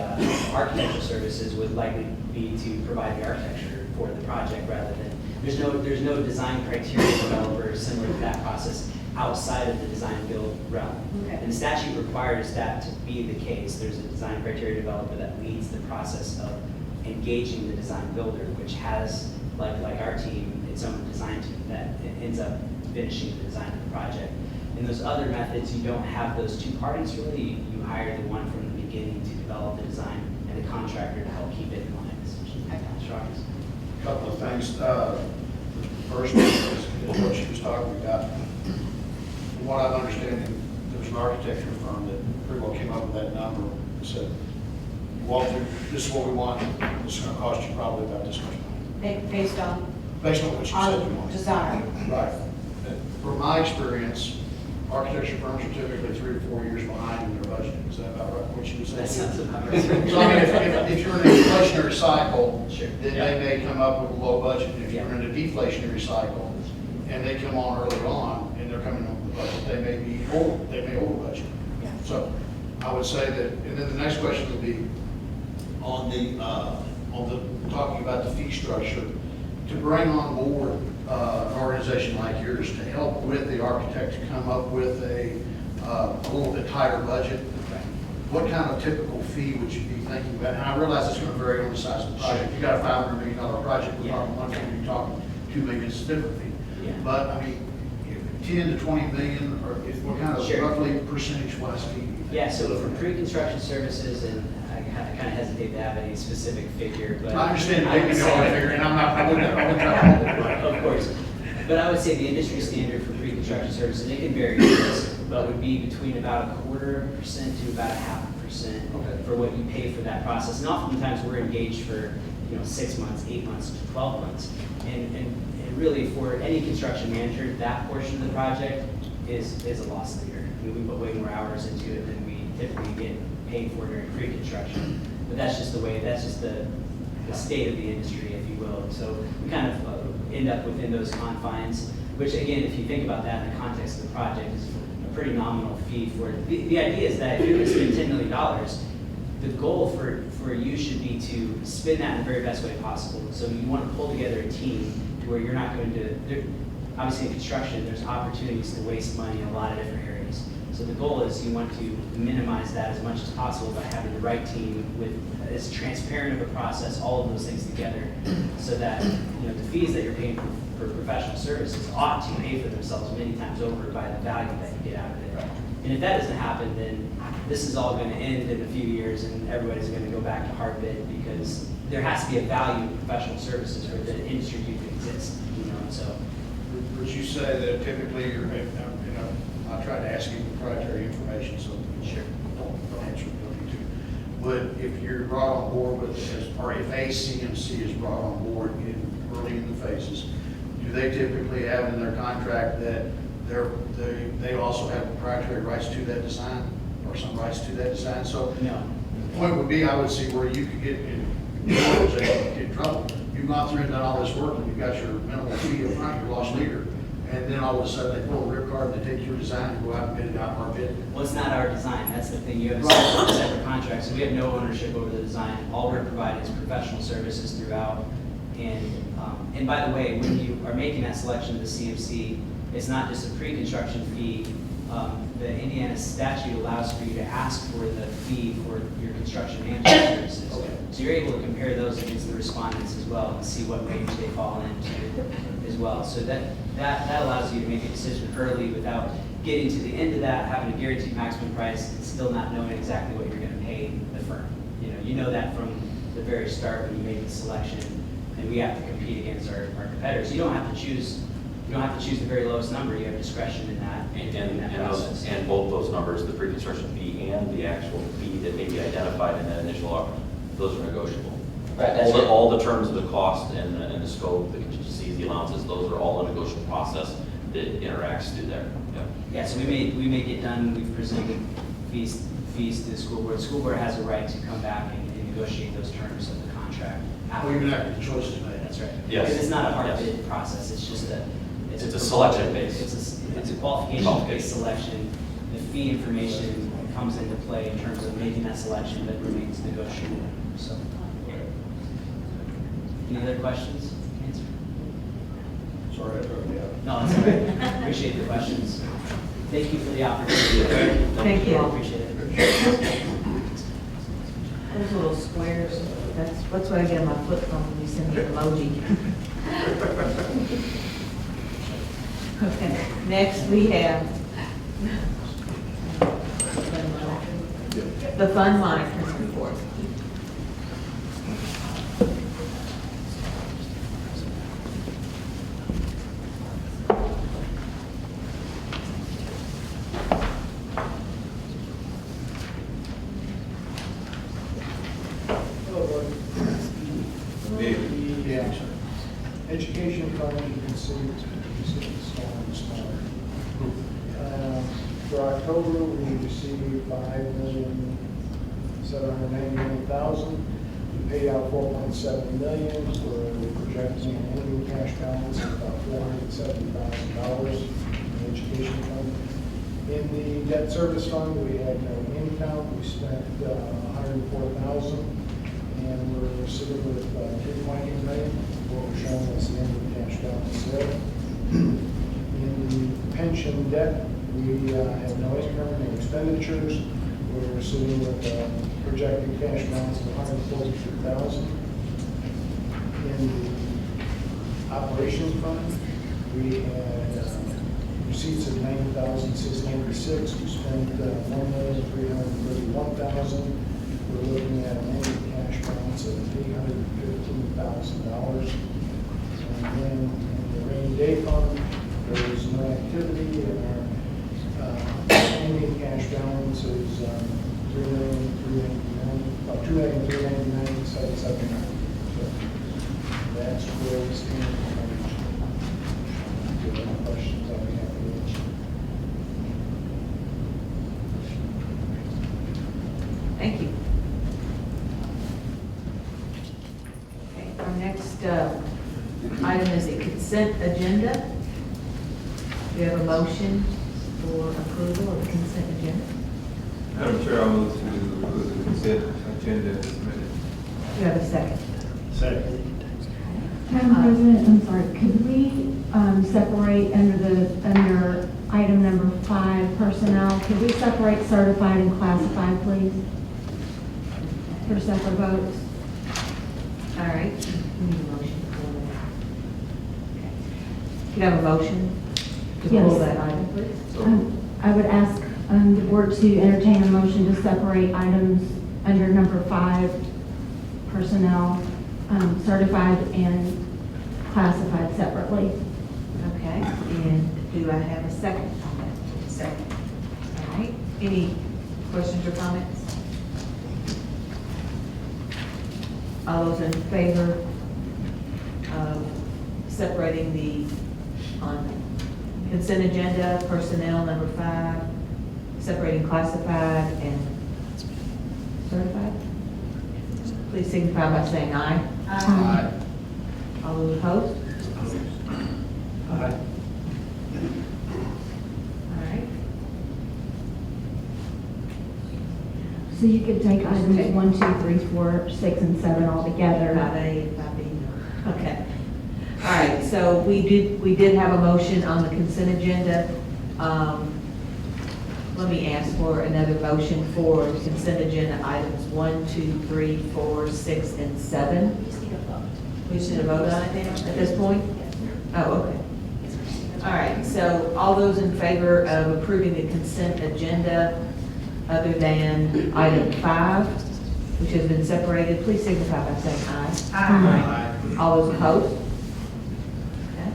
architectural services would likely be to provide the architecture for the project, rather than there's no design criteria developer similar to that process outside of the design build realm. Okay. And the statute requires that to be the case. There's a design criteria developer that leads the process of engaging the design builder, which has, like our team, its own design team that ends up finishing the design of the project. In those other methods, you don't have those two parties really. You hire the one from the beginning to develop the design and and the contractor to help keep it in line, essentially. Drawings. Couple of things. First is what she was talking about. From what I'm understanding, there was an architecture firm that pretty well came up with that number and said, Walter, this is what we want, this is gonna cost you probably about this much money. Based on Based on what you said you wanted. design. Right. From my experience, architecture firms are typically 3 or 4 years behind in their budget. Is that about right, what you was saying? That sounds about right. So I mean, if you're in an inflationary cycle, Sure. then Yeah. they may come up with a low budget. If you're Yeah. in a deflationary cycle, and they come on early on, and they're coming up with a budget, they may over budget. Yeah. So I would say that, and then the next question would be on the talking about the fee structure, to bring on board an organization like yours to help with the architect to come up with a little bit tighter budget. What kind of typical fee would you be thinking about? And I realize it's going to vary on the size of the project. If you got a $500 million project, we're Yeah. talking one fee, you're talking $2 million, it's a different fee. Yeah. But I mean, 10 to 20 million, or what kind of Sure. roughly percentage-wise fee? do you think? Yeah, so for pre-construction services, and I kind of hesitate to have any specific figure, but. I understand I taking would the hard say- figure, and I wouldn't try to hold it right. Of course. But I would say the industry standard for pre-construction services, and it can vary, but would be between about 0.25% to about 0.5% Okay. for what you pay for that process. And oftentimes, we're engaged for, 6 months, 8 months, 12 months. And really, for any construction manager, that portion of the project is a loss leader. I mean, we put way more hours into it than we typically get paid for during pre-construction. But that's just the state of the industry, if you will. And so we kind of end up within those confines, which again, if you think about that in the context of the project, is a pretty nominal fee for it. The idea is that if you're going to spend $10 million, the goal for you should be to spend that in the very best way possible. So you want to pull together a team to where you're not going to, obviously in construction, there's opportunities to waste money in a lot of different areas. So the goal is you want to minimize that as much as possible by having the right team with as transparent of a process, all of those things together, so that the fees that you're paying for professional services ought to pay for themselves many times over by the value that you get out of it. And if that doesn't happen, then this is all going to end in a few years, and everybody's going to go back to hard bid, because there has to be a value in professional services for the industry to exist. So. Would you say that typically you're, I tried to ask you proprietary information, so Sure. don't answer, don't need to. But if you're brought on board with, or if a CMC is brought on board early in the phases, do they typically have in their contract that they also have proprietary rights to that design, or some rights to that design? So No. the point would be, I would see where you could get in trouble. You've gone through and done all this work, and you've got your minimal fee up front, your lost leader, and then all of a sudden they pull the rip card, and they take your design and go out and bid it out for a bid. Well, it's not our design, that's the thing, you have a Right. separate contract, so we have no ownership over the design. All we're providing is professional services throughout. And by the way, when you are making that selection of the CMC, it's not just a pre-construction fee. The Indiana statute allows for you to ask for the fee for your construction management services. Okay. So you're able to compare those against the respondents as well and see what range they fall into as well. So that allows you to make a decision early without getting to the end of that, having a guaranteed maximum price, and still not knowing exactly what you're going to pay the firm. You know that from the very start when you make the selection, and we have to compete against our competitors. You don't have to choose the very lowest number. You have discretion in that. And both those numbers, the pre-construction fee and the actual fee that may be identified in that initial offer, those are negotiable. Right, that's right. All the terms of the cost and the scope, the contingencies, the allowances, those are all a negotiable process that interacts through there. Yeah, so we may get done, we've presented fees to the school board. The school board has a right to come back and negotiate those terms of the contract. Or even after the choice is made. That's right. Yes. Because it's not a hard Yes. bid process, it's just It's a selection base. It's a qualification-based selection. The fee information comes into play in terms of making that selection, but remains negotiable, so. Any other questions? Answer? Sorry, I broke you out. No, that's all right. Appreciate the questions. Thank you for the opportunity. Thank you. Appreciate it. Those little squares, that's what I get on my flip phone when you send me an emoji. Okay, next we have the fund monitoring report. education fund, you can see it's getting smaller and smaller. For October, we received $5,791,000. We paid out $4.7 million. We're projecting an ending cash balance of about $470,000 in the education fund. In the debt service fund, we had no income. We spent $104,000, and we're sitting with $3.8 million. What we're showing is the ending cash balance there. In the pension debt, we have no income, no expenditures. We're sitting with a projected cash balance of $142,000. In the operations fund, we had receipts of $90,696. We spent $1,331,000. We're looking at an ending cash balance of $815,000. And then in the rainy day fund, there is no activity, and our ending cash balance is $2,399,779. So that's where we stand. If you have any questions, I'll be happy to answer. Thank you. Okay, our next item is a consent agenda. We have a motion for approval of the consent agenda. Madam Chair, I'll move to approve the consent agenda as submitted. Do you have a second? Second. Madam President, I'm sorry, could we separate under item number 5, personnel, could we separate certified and classified, please? For separate votes? All right. We need a motion for that. Okay. Can I have a motion to pull Yes. that item, please? I would ask the board to entertain a motion to separate items under number 5, personnel, certified and classified separately. Okay, and do I have a second on that? Second. All right, any questions or comments? All those in favor of separating the, on consent agenda, personnel number 5, separating classified and certified? Please signify by saying aye. Aye. All those opposed? Aye. All right. So you could take items 1, 2, 3, 4, 6, and 7 all together. 5A, 5B. Okay. All right, so we did have a motion on the consent agenda. Let me ask for another motion for consent agenda items 1, 2, 3, 4, 6, and 7. We just need a vote on it now, at this point? Oh, okay. All right, so all those in favor of approving the consent agenda other than item 5, which has been separated, please signify by saying aye. Aye. All those opposed? Okay.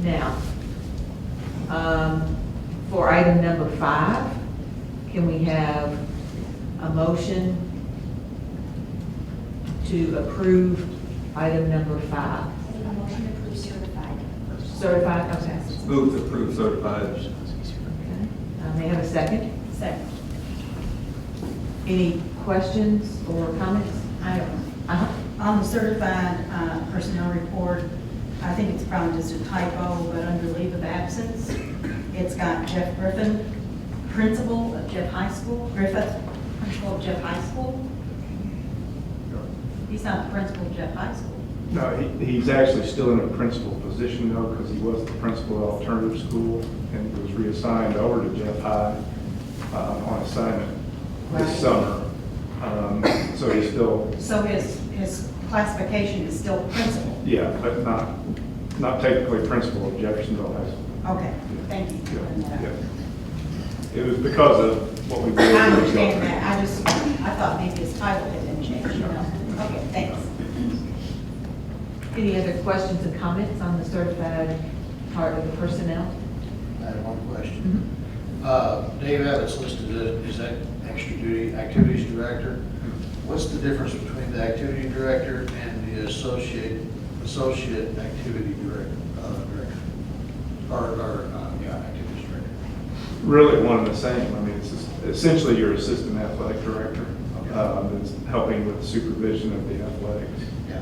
Now, for item number 5, can we have a motion to approve item number 5? A motion to approve certified. Certified, okay. Move to approve certified. Okay. May I have a second? Second. Any questions or comments? I don't know. Uh-huh. On the certified personnel report, I think it's probably just a typo, but under leave of absence, it's got Jeff Griffin, principal of Jeff High School, Griffith, principal of Jeff High School. He's not the principal of Jeff High School. No, he's actually still in a principal position though, because he was the principal at alternative school and was reassigned over to Jeff High on assignment this Right. summer. So he's still, So his classification is still principal. yeah, but not technically principal of Jeffersonville High School. Okay, thank you for clearing that up. Yeah. It was because of what we did. I understand that, I thought maybe his title had been changed, you know? Okay, thanks. Any other questions and comments on the certified part of the personnel? I have one question. Dave Abbott's listed as that extra duty activities director. What's the difference between the activity director and the associate associate activity director, activities director. Really one and the same. I mean, it's just essentially your assistant athletic director, that's helping with supervision of the athletics, Yeah.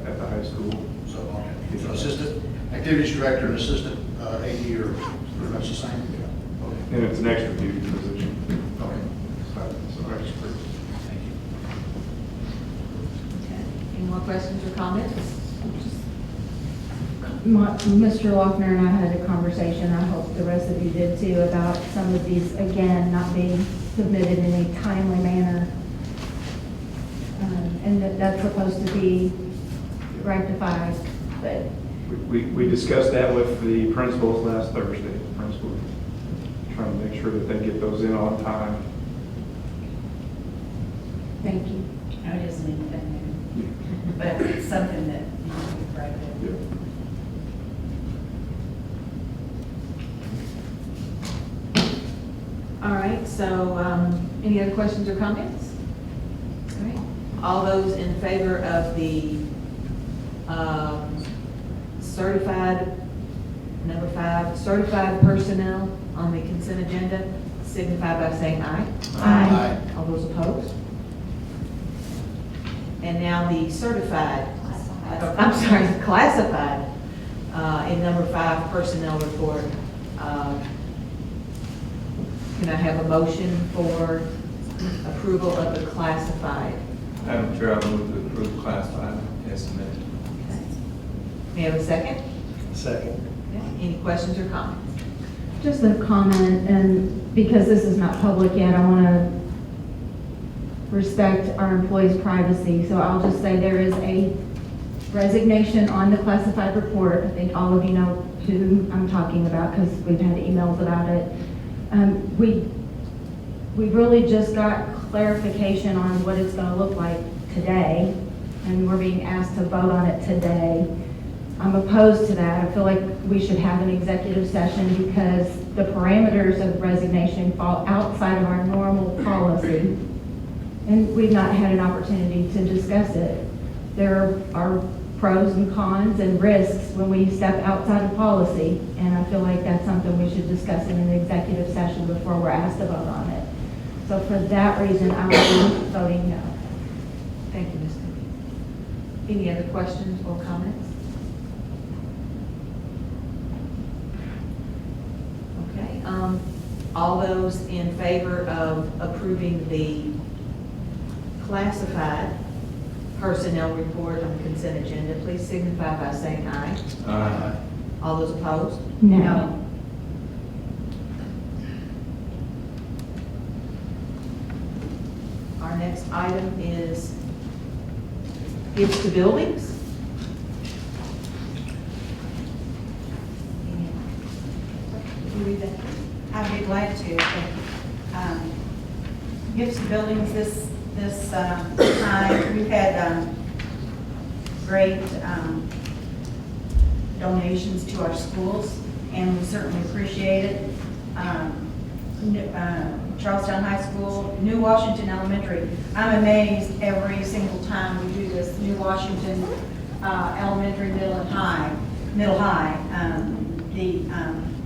at the high school. So, okay. So assistant activities director and assistant AD are pretty much the same? And it's an extra duty position. Okay. So extra. Thank you. Okay. Any more questions or comments? Mr. Lochner and I had a conversation, I hope the rest of you did too, about some of these, again, not being submitted in a timely manner. And that's supposed to be rectified, but We discussed that with the principals last Thursday. The principal trying to make sure that they get those in on time. thank you. I just leave it in there. But it's something that needs to be corrected. Yeah. All right, so, any other questions or comments? All right, all those in favor of the, certified, number 5, certified personnel on the consent agenda, signify by saying aye. Aye. All those opposed? And now the certified, I'm sorry, classified, in number 5, personnel report. Can I have a motion for approval of the classified? Madam Chair, I move to approve classified as submitted. May I have a second? Second. Okay. Any questions or comments? Just a comment, and because this is not public yet, I want to respect our employees' privacy, so I'll just say there is a resignation on the classified report. I think all of you know who I'm talking about because we've had emails about it. We really just got clarification on what it's going to look like today, and we're being asked to vote on it today. I'm opposed to that. I feel like we should have an executive session because the parameters of resignation fall outside of our normal policy, and we've not had an opportunity to discuss it. There are pros and cons and risks when we step outside of policy, and I feel like that's something we should discuss in an executive session before we're asked to vote on it. So for that reason, I will be voting no. Thank you, Ms. Cookie. Any other questions or comments? Okay, all those in favor of approving the classified personnel report on the consent agenda, please signify by saying aye. Aye. All those opposed? No. Our next item is gifts to buildings. Can you read that? I'd be glad to. Gifts to buildings this time, we've had great donations to our schools, and we certainly appreciate it. Charlestown High School, New Washington Elementary. I'm amazed every single time we do this. New Washington Elementary, middle high, the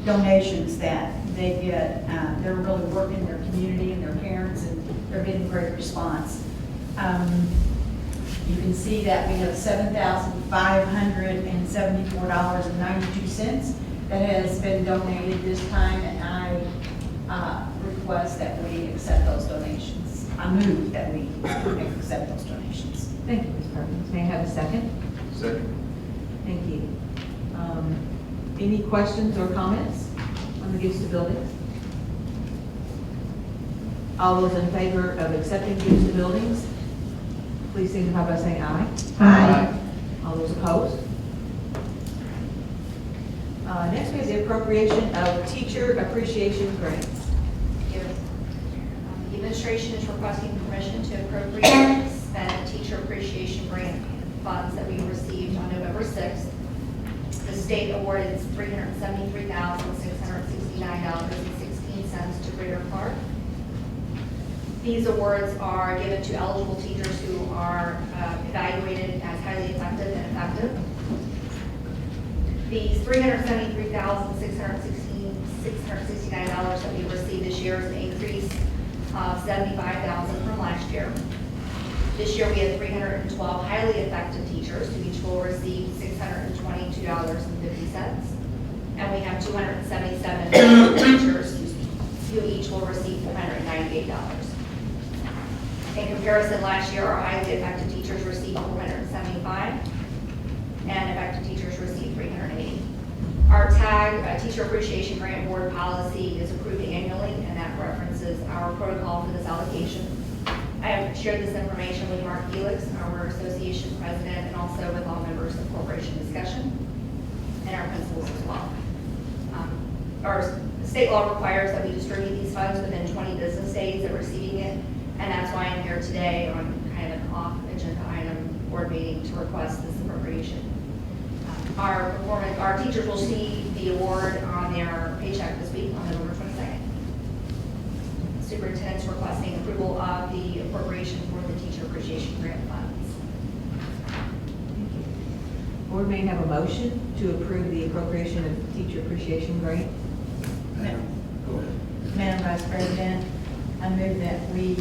donations that they get. They're really working their community and their parents, and they're getting great response. You can see that we have $7,574.92 that has been donated this time, and I request that we accept those donations. I move that we accept those donations. Thank you, Ms. Perkins. May I have a second? Second. Thank you. Any questions or comments on the gifts to buildings? All those in favor of accepting gifts to buildings, please signify by saying aye. Aye. All those opposed? Next we have the appropriation of teacher appreciation grants. The administration is requesting permission to appropriate and spend teacher appreciation grant funds that we received on November 6th. The state awarded $373,669.16 to Greater Park. These awards are given to eligible teachers who are evaluated as highly effective and effective. The $373,669 that we received this year is an increase of $75,000 from last year. This year, we had 312 highly effective teachers, who each will receive $622.50. And we have 277 teachers, who each will receive $498. In comparison, last year, our highly effective teachers received 475, and effective teachers received 380. Our TAG, Teacher Appreciation Grant Board policy, is approved annually, and that references our protocol for this allocation. I have shared this information with Mark Felix, our association president, and also with all members of corporation discussion, and our principals as well. Our state law requires that we distribute these funds within 20 business days of receiving it, and that's why I'm here today on kind of an off-agenda item board meeting to request this appropriation. Our teachers will see the award on their paycheck this week on November 22nd. Superintendent's requesting approval of the appropriation for the Teacher Appreciation Grant funds. Board may have a motion to approve the appropriation of Teacher Appreciation Grant. Go ahead. Madam Vice President, I move that we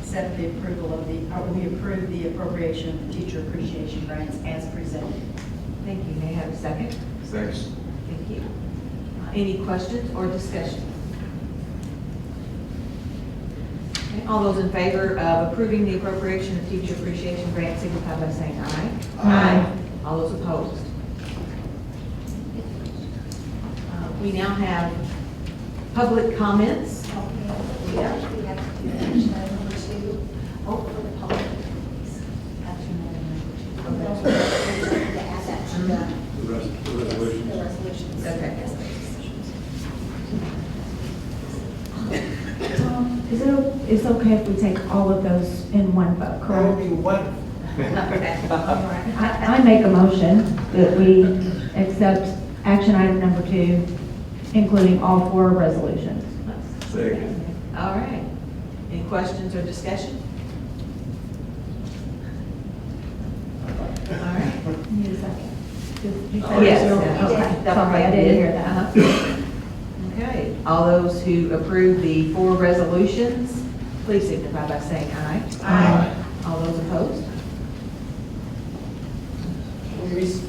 accept the approval of we approve the appropriation of teacher appreciation grants as presented. Thank you. May I have a second? Second. Thank you. Any questions or discussion? Okay, all those in favor of approving the appropriation of Teacher Appreciation Grant signify by saying aye. Aye. All those opposed? We now have public comments. We have to do action item number 2. Oh, for the public. Action item number 2. To add that to the resolutions. Okay. It's okay if we take all of those in one vote, That would correct? be wonderful. I make a motion that we accept action item number 2, including all 4 resolutions. Second. All right. Any questions or discussion? All right. Need a second? Did you say Yes. so? Okay, sorry, I didn't hear that. Okay. All those who approve the 4 resolutions, please signify by saying aye. Aye. All those opposed?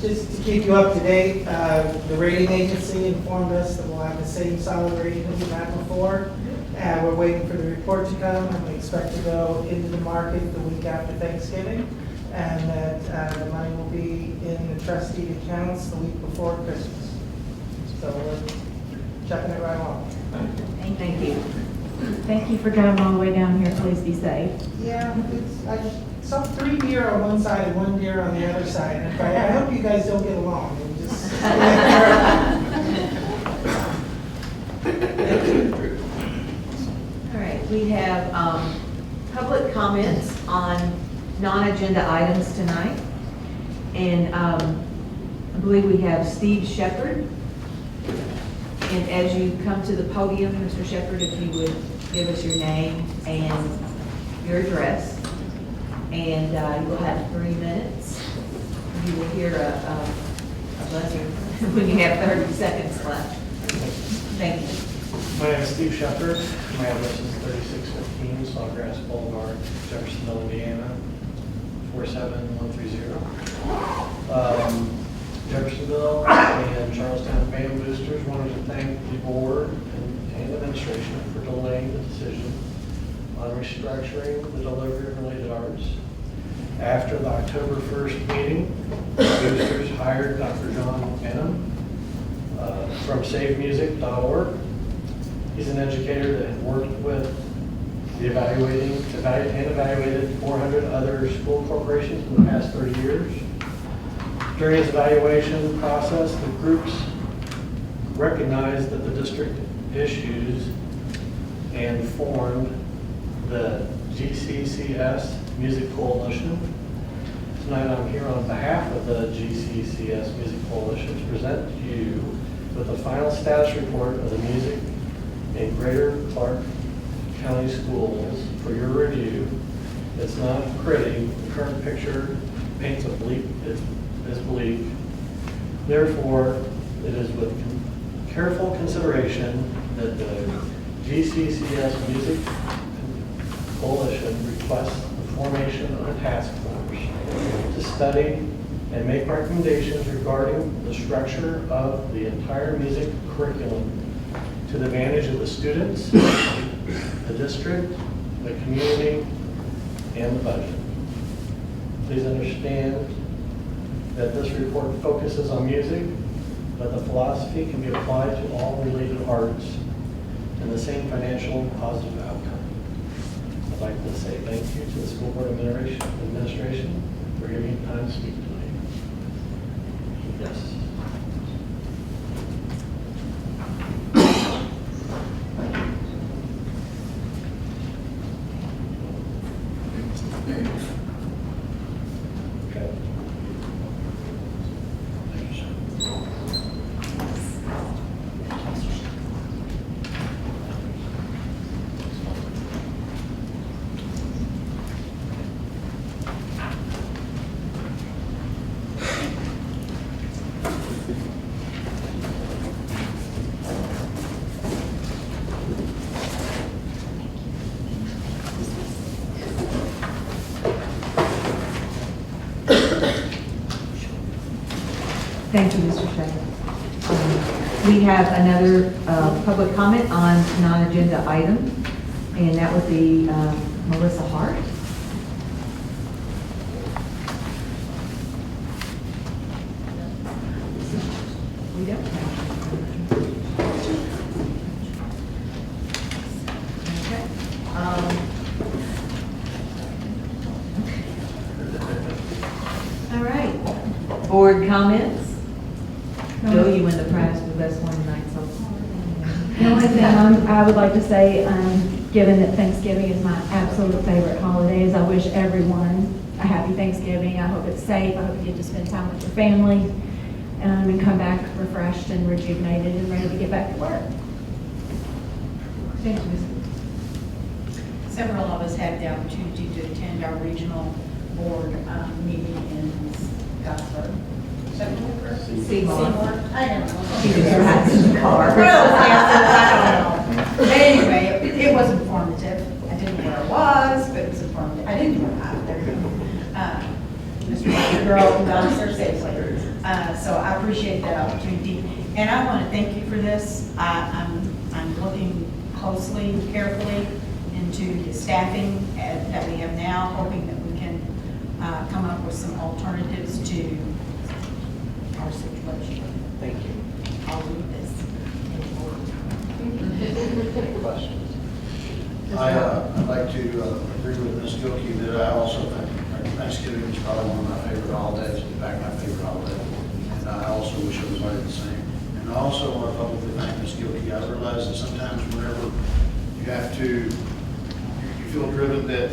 Just to keep you up to date, the rating agency informed us that we'll have the same solid rating as we had before. And we're waiting for the report to come, and we expect to go into the market the week after Thanksgiving. And that the money will be in the trustee accounts the week before Christmas. So we're checking it right along. Thank you. Thank you for driving all the way down here. Please be safe. Yeah, some 3 deer on one side and 1 deer on the other side. And I hope you guys don't get along. And just All right, we have public comments on non-agenda items tonight. And I believe we have Steve Shepherd. And as you come to the podium, Mr. Shepherd, if you would give us your name and your address. And you will have 3 minutes. You will hear a buzzer when you have 30 seconds left. Thank you. My name is Steve Shepherd. My address is 3615 Sawgrass Boulevard, Jeffersonville, Indiana, 47130. Jeffersonville and Charlestown Band Boosters wanted to thank the board and administration for delaying the decision on restructuring the delivery of related arts. After the October 1st meeting, the boosters hired Dr. John Benham from SaveMusic.org. He's an educator that had worked with the evaluated 400 other school corporations in the past 30 years. During his evaluation process, the groups recognized that the district issues and formed the GCCS Music Coalition. Tonight I'm here on behalf of the GCCS Music Coalition to present to you with the final status report of the music in Greater Clark County Schools for your review. It's not pretty. The current picture paints a bleak, it's bleak. Therefore, it is with careful consideration that the GCCS Music Coalition requests the formation of a task force to study and make recommendations regarding the structure of the entire music curriculum to the advantage of the students, the district, the community, and the budget. Please understand that this report focuses on music, but the philosophy can be applied to all related arts and the same financial and positive outcome. I'd like to say thank you to the school board administration for giving me time to speak tonight. Yes. Okay. Thank you, Mr. Shea. We have another public comment on non-agenda item, and that would be Melissa Hart. We don't have. Okay. All right. Board comments? Joe, you win the prize for the best one tonight, so. The only thing I would like to say, given that Thanksgiving is my absolute favorite holiday, is I wish everyone a happy Thanksgiving. I hope it's safe. I hope you get to spend time with your family and come back refreshed and rejuvenated and ready to get back to work. Thank you, Ms. Several of us had the opportunity to attend our regional board meeting in Scottsburg. Seymour. I don't know. She just rides in the car. Well, I don't know. But anyway, it was informative. I didn't know where it was, but it was informative. I didn't know how there. Mr. Girl got us there safely. So I appreciate that opportunity. And I want to thank you for this. I'm looking closely, carefully into the staffing that we have now, hoping that we can come up with some alternatives to our situation. Thank you. I'll read this. Any questions? I'd like to agree with Ms. Gilkey that I also think Thanksgiving is probably one of my favorite holidays, in fact, my favorite holiday. And I also wish everybody the same. And I also want to publicly thank Ms. Gilkey. I realize that sometimes whenever you have to, you feel driven that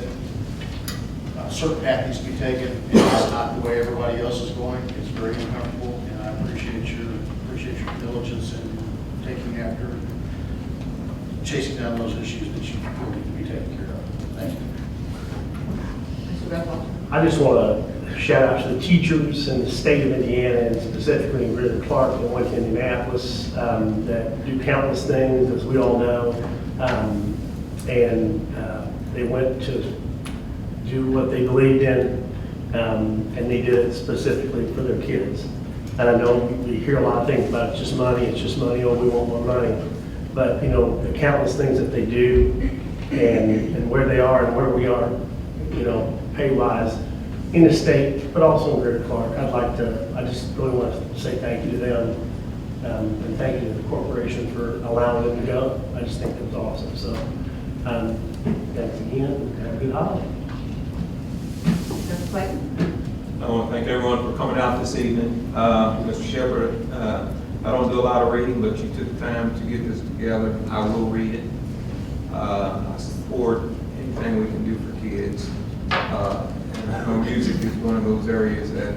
a certain path needs to be taken, and it's not the way everybody else is going. It's very uncomfortable, and I appreciate your diligence in taking after, chasing down those issues that you feel need to be taken care of. Thank you. Mr. Bethel. I just want to shout out to the teachers in the state of Indiana, and specifically in Greater Clark that went to Indianapolis, that do countless things, as we all know. They went to do what they believed in, and they did it specifically for their kids. And I know we hear a lot of things about it's just money, oh, we want more money. But, you know, the countless things that they do and where they are and where we are, you know, pay-wise in the state, but also in Greater Clark. I just really want to say thank you to them, and thank you to the corporation for allowing them to go. I just think it was awesome. So, thanks again. Have a good holiday. Mr. Clayton. I want to thank everyone for coming out this evening. Mr. Shepherd, I don't do a lot of reading, but you took the time to get this together. I will read it. I support anything we can do for kids. And music is one of those areas that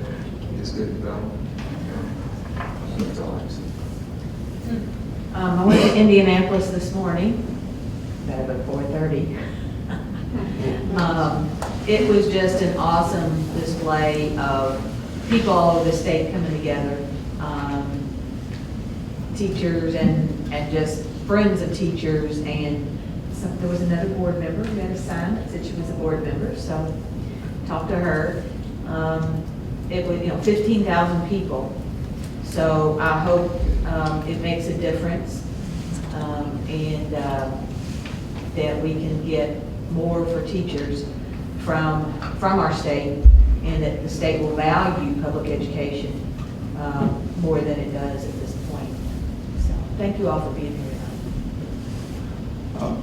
is good development. That's all I say. I went to Indianapolis this morning, got up at 4:30. It was just an awesome display of people all over the state coming together. teachers and just friends of teachers, and there was another board member who had a sign that said she was a board member, so talked to her. It was, 15,000 people, so I hope it makes a difference, and that we can get more for teachers from our state, and that the state will value public education more than it does at this point. So, thank you all for being here tonight.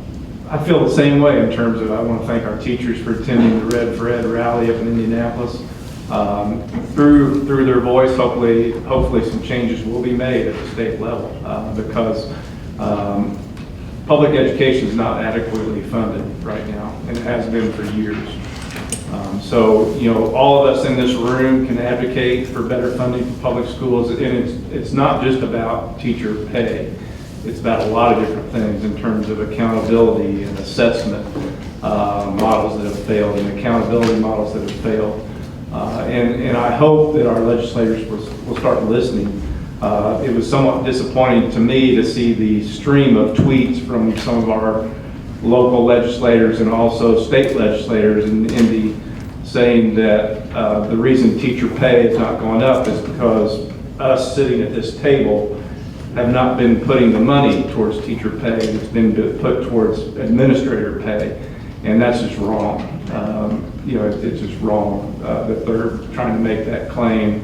I feel the same way in terms of, I want to thank our teachers for attending the Red for Ed rally up in Indianapolis. Through their voice, hopefully some changes will be made at the state level, because public education is not adequately funded right now, and it has been for years. So, all of us in this room can advocate for better funding for public schools, and it's not just about teacher pay. It's about a lot of different things in terms of accountability and assessment models that have failed, and accountability models that have failed. And I hope that our legislators will start listening. It was somewhat disappointing to me to see the stream of tweets from some of our local legislators and also state legislators in Indy saying that the reason teacher pay is not going up is because us sitting at this table have not been putting the money towards teacher pay. It's been put towards administrator pay, and that's just wrong. It's just wrong that they're trying to make that claim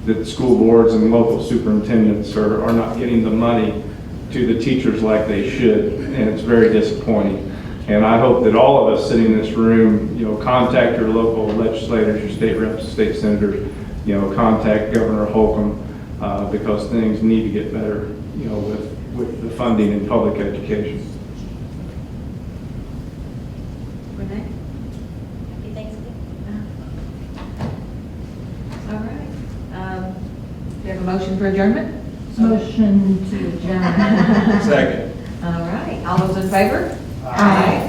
that school boards and local superintendents are not getting the money to the teachers like they should, and it's very disappointing. And I hope that all of us sitting in this room, contact your local legislators, your state reps, state senators, contact Governor Holcomb, because things need to get better, with the funding in public education. Renee? Happy Thanksgiving. All right. Do you have a motion for adjournment? Motion to adjourn. Second. All right. All those in favor? Aye.